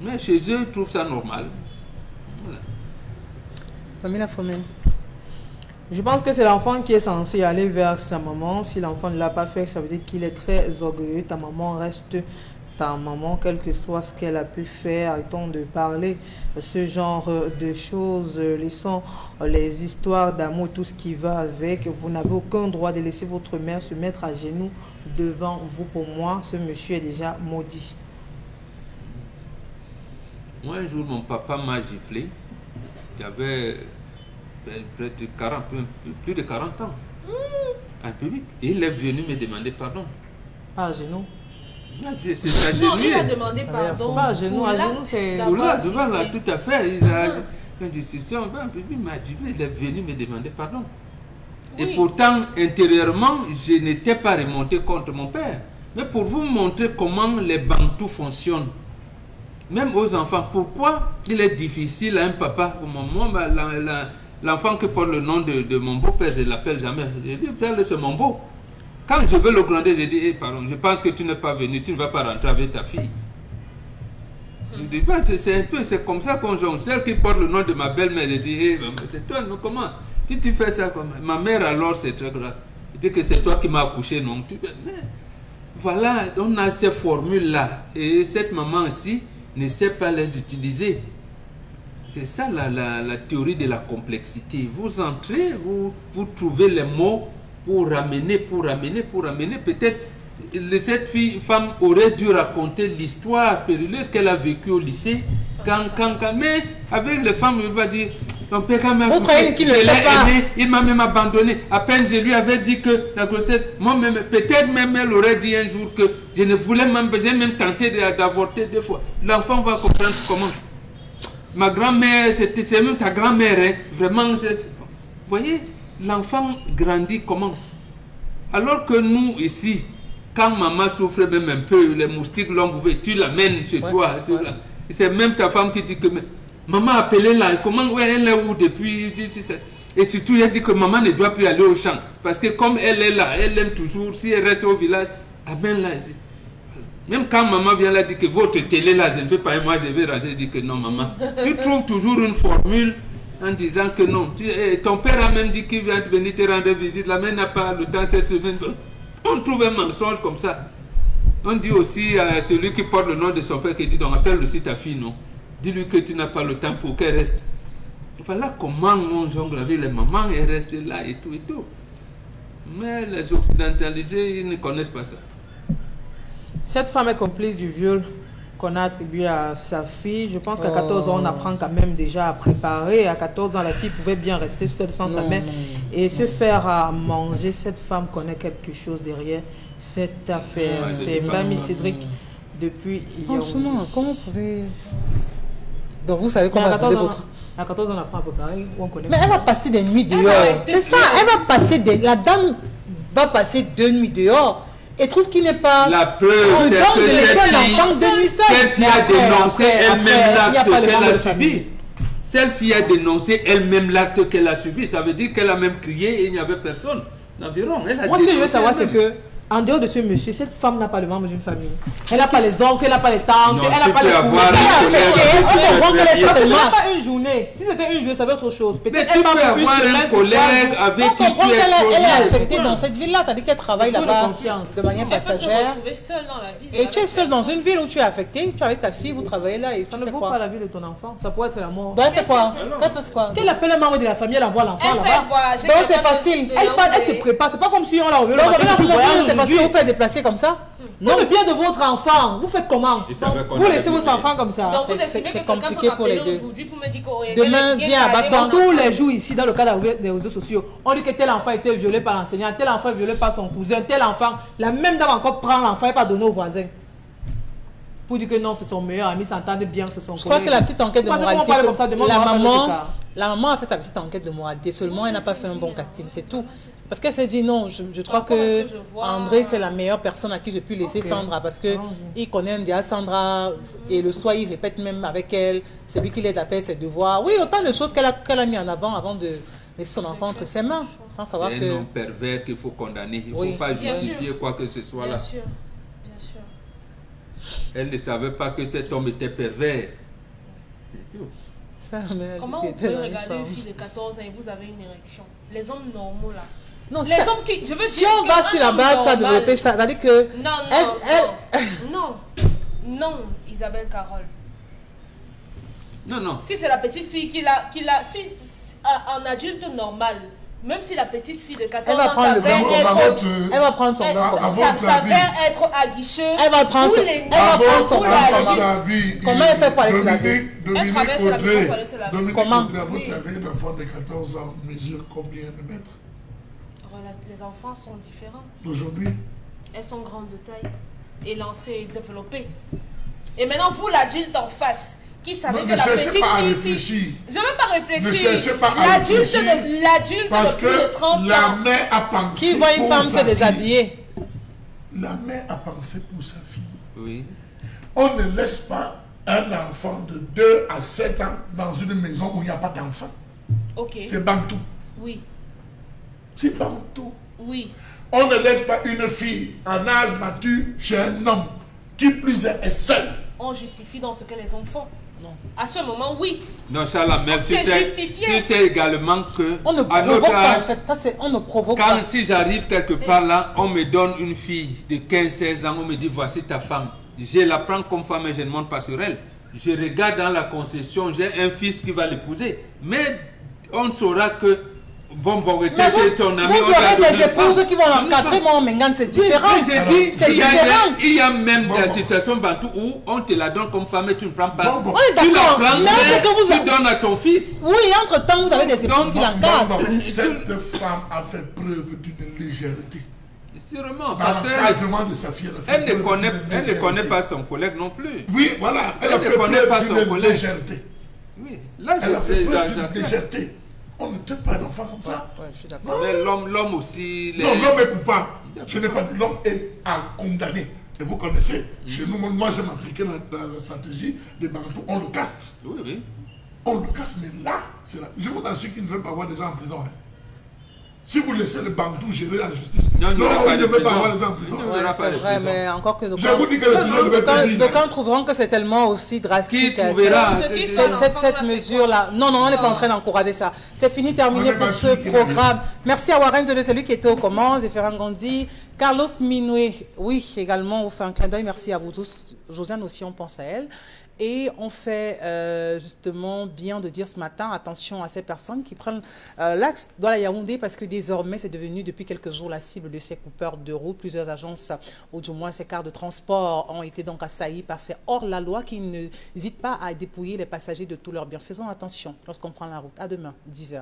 Mais chez eux, ils trouvent ça normal. Voilà. Pamela Fomel. Je pense que c'est l'enfant qui est censé aller vers sa maman. Si l'enfant ne l'a pas fait, ça veut dire qu'il est très orgueilleux. Ta maman reste ta maman, quel que soit ce qu'elle a pu faire. Arrêtons de parler ce genre de choses. Laissons les histoires d'amour, tout ce qui va avec. Vous n'avez aucun droit de laisser votre mère se mettre à genoux devant vous. Pour moi, ce monsieur est déjà maudit. Moi, un jour, mon papa m'a giflé. J'avais près de 40, plus de 40 ans. Un peu vite. Et il est venu me demander pardon. Pas à genoux. C'est sa genoux. Non, il a demandé pardon. Pas à genoux, c'est... Devant là, tout à fait. Il a une décision. Il m'a dit, il est venu me demander pardon. Oui. Et pourtant, intérieurement, je n'étais pas remonté contre mon père. Mais pour vous montrer comment les bantous fonctionnent, même aux enfants, pourquoi il est difficile à un papa, au moment, l'enfant qui porte le nom de mon beau-père, je ne l'appelle jamais. Je dis, frère, c'est mon beau. Quand je veux le gronder, je dis, hey, pardon, je pense que tu n'es pas venu, tu ne vas pas rentrer avec ta fille. Je dis, c'est un peu, c'est comme ça qu'on jongle. Celle qui porte le nom de ma belle-mère, je dis, hey, c'est toi, non, comment? Tu fais ça comme ma mère, alors c'est très grave. Je dis que c'est toi qui m'as accouché, non? Mais, voilà, on a ces formules-là. Et cette maman aussi ne sait pas les utiliser. C'est ça la théorie de la complexité. Vous entrez, vous trouvez les mots pour ramener. Peut-être cette femme aurait dû raconter l'histoire périlleuse qu'elle a vécue au lycée. Mais avec les femmes, il va dire, ton père quand même, il m'a même abandonné. À peine je lui avais dit que la grossesse, moi-même, peut-être même elle aurait dit un jour que je ne voulais même, j'ai même tenté d'avorter 2 fois. L'enfant va comprendre comment. Ma grand-mère, c'est même ta grand-mère, hein, vraiment. Vous voyez, l'enfant grandit comment? Alors que nous, ici, quand maman souffre même un peu, les moustiques longues, tu l'amènes chez toi. C'est même ta femme qui dit que maman appelée là, comment elle est où depuis? Et surtout, elle dit que maman ne doit plus aller au champ. Parce que comme elle est là, elle aime toujours, si elle reste au village, amène là. Même quand maman vient là, dit que votre télé là, je ne fais pas, et moi je vais rentrer, dit que non maman. Tu trouves toujours une formule en disant que non. Ton père a même dit qu'il vient venir te rendre visite, la mère n'a pas le temps cette semaine. On trouve un mensonge comme ça. On dit aussi à celui qui porte le nom de son père, qui dit, donc appelle aussi ta fille, non? Dis-lui que tu n'as pas le temps pour qu'elle reste. Voilà comment on jongle avec les mamans, elles restent là et tout et tout. Mais les occidentalisés, ils ne connaissent pas ça. Cette femme est complice du viol qu'on a attribué à sa fille. Je pense qu'à 14 ans, on apprend quand même déjà à préparer. À 14 ans, la fille pouvait bien rester seule sans sa mère et se faire à manger. Cette femme connaît quelque chose derrière cette affaire. C'est Mamie Cédric depuis hier. Franchement, comment vous pouvez... Donc vous savez comment vous votre... À 14 ans, on apprend à préparer. On connaît. Mais elle va passer des nuits dehors. C'est ça, elle va passer des... La dame va passer 2 nuits dehors. Et trouve qu'il n'est pas... La preuve, c'est que cette fille a dénoncé elle-même l'acte qu'elle a subi. Cette fille a dénoncé elle-même l'acte qu'elle a subi. Ça veut dire qu'elle a même crié et il n'y avait personne d'environ. Moi, ce que je veux savoir, c'est que en dehors de ce monsieur, cette femme n'a pas le membre d'une famille. Elle n'a pas les oncles, elle n'a pas les tantes, elle n'a pas les cousins. Elle n'a pas une journée. journée. Si c'était une journée, ça veut être autre chose. Mais tu peux avoir un collègue avec qui tu es elle est affectée dans cette ville-là, c'est-à-dire qu'elle travaille là-bas de manière passagère. Et tu es seule dans une ville où tu es affectée, tu es avec ta fille, vous travaillez là et ça ne vaut pas la vie de ton enfant, ça pourrait être la mort. Donc elle fait quoi? Qu'elle appelle un membre de la famille, elle envoie l'enfant là-bas. Donc c'est facile. Elle se prépare, c'est pas comme si on l'a enlevé. C'est facile de vous faire déplacer comme ça? Non, le bien de votre enfant, vous faites comment? Vous laissez votre enfant comme ça. C'est compliqué pour les deux. Demain, viens à Bafang. Tous les jours ici, dans le cadre des réseaux sociaux, on dit que tel enfant a été violé par l'enseignant, tel enfant est violé par son cousin, tel enfant, la même dame encore prend l'enfant et pas donner au voisin. Pour dire que non, c'est son meilleur ami, s'entendent bien, c'est son collègue. Je crois que la petite enquête de moralité, la maman a fait sa petite enquête de moralité, seulement elle n'a pas fait un bon casting, c'est tout. Parce qu'elle s'est dit non, je crois que André c'est la meilleure personne à qui je puis laisser Sandra, parce qu'il connaît déjà Sandra et le soir il répète même avec elle, c'est lui qui l'aide à faire ses devoirs. Oui, autant de choses qu'elle a mis en avant de laisser son enfant entre ses mains. C'est un homme pervers qu'il faut condamner, il ne faut pas justifier quoi que ce soit là. Bien sûr. Elle ne savait pas que cet homme était pervers. Comment vous pouvez regarder une fille de 14 ans et vous avez une érection? Les hommes normaux là. Non, les hommes qui, je veux si dire on va sur la base pas développer ça, c'est-à-dire que non, Isabelle Carole. Non. Si c'est la petite fille qui l'a, si un adulte normal, même si la petite fille de 14 ans elle va prendre son être aguicheux. Elle va prendre son comment elle fait pour aller se laver? Dominique Audrey, à votre avis, une enfant de 14 ans mesure combien de mètres? Les enfants sont différents. Aujourd'hui, elles sont grandes de taille, élancées et développées. Et maintenant, vous, l'adulte en face, qui savait que la petite fille ici... Je ne veux pas réfléchir. Ne cherchez pas à réfléchir. L'adulte de plus de 30 ans. La mère a pensé qui voit une femme se déshabiller. La mère a pensé pour sa fille. Oui. On ne laisse pas un enfant de 2 à 7 ans dans une maison où il n'y a pas d'enfant. Ok. C'est Bantou. Oui. C'est Bantou. Oui. On ne laisse pas une fille en âge mature chez un homme qui plus est seul. On justifie dans ce que les enfants. Non. À ce moment, oui. Non, Charles, c'est justifié. Tu sais également que on ne provoque pas, en fait. On ne provoque pas. Si j'arrive quelque part là, on me donne une fille de 15-16 ans, on me dit voici ta femme. Je la prends comme femme et je ne monte pas sur elle. Je regarde dans la concession, j'ai un fils qui va l'épouser. Mais on saura que bon, chez ton ami, vous aurez des épouses qui vont l'encadrer, mon Mengane, c'est différent. Il y a même des situations Bantou où on te la donne comme femme et tu ne prends pas. On est d'accord, mais tu donnes à ton fils. Oui, entre-temps, vous avez des épouses qui l'encadrent. Cette femme a fait preuve d'une légèreté. Sûrement, parce qu'elle ne connaît pas son collègue non plus. Oui, voilà, elle a fait preuve d'une légèreté. Oui, là, elle a fait preuve d'une légèreté. On ne traite pas un enfant comme ça. Ouais, je suis d'accord. Mais l'homme aussi... Non, l'homme est coupable. Je n'ai pas dit l'homme est à condamner. Et vous connaissez, chez nous, moi j'aime appliquer la stratégie des Bantous. On le caste. Oui, oui. On le caste, mais là, c'est là. Je vous assure qu'il ne veut pas avoir des gens en prison. Hein. Si vous laissez les Bantous gérer la justice, il ne veut pas avoir les gens en prison. C'est vrai, mais encore que je vous dis que les prisons devaient être vides. D'aucuns trouveront que c'est tellement aussi drastique. Qui trouvera cette mesure-là? Non, on n'est pas en train d'encourager ça. C'est fini, terminé pour ce programme. Merci à Warren Zele, celui qui était aux commandes, Zéphérin Gondi, Carlos Minoué, oui, également, on fait un clin d'œil. Merci à vous tous. Josiane aussi, on pense à elle. Et on fait justement bien de dire ce matin, attention à ces personnes qui prennent l'axe dans la Yaoundé parce que désormais c'est devenu depuis quelques jours la cible de ces coupeurs de route. Plusieurs agences ou du moins ces cars de transport ont été donc assaillis par ces hors-la-loi qui n'hésitent pas à dépouiller les passagers de tous leurs biens. Faisons attention lorsqu'on prend la route. À demain, 10h.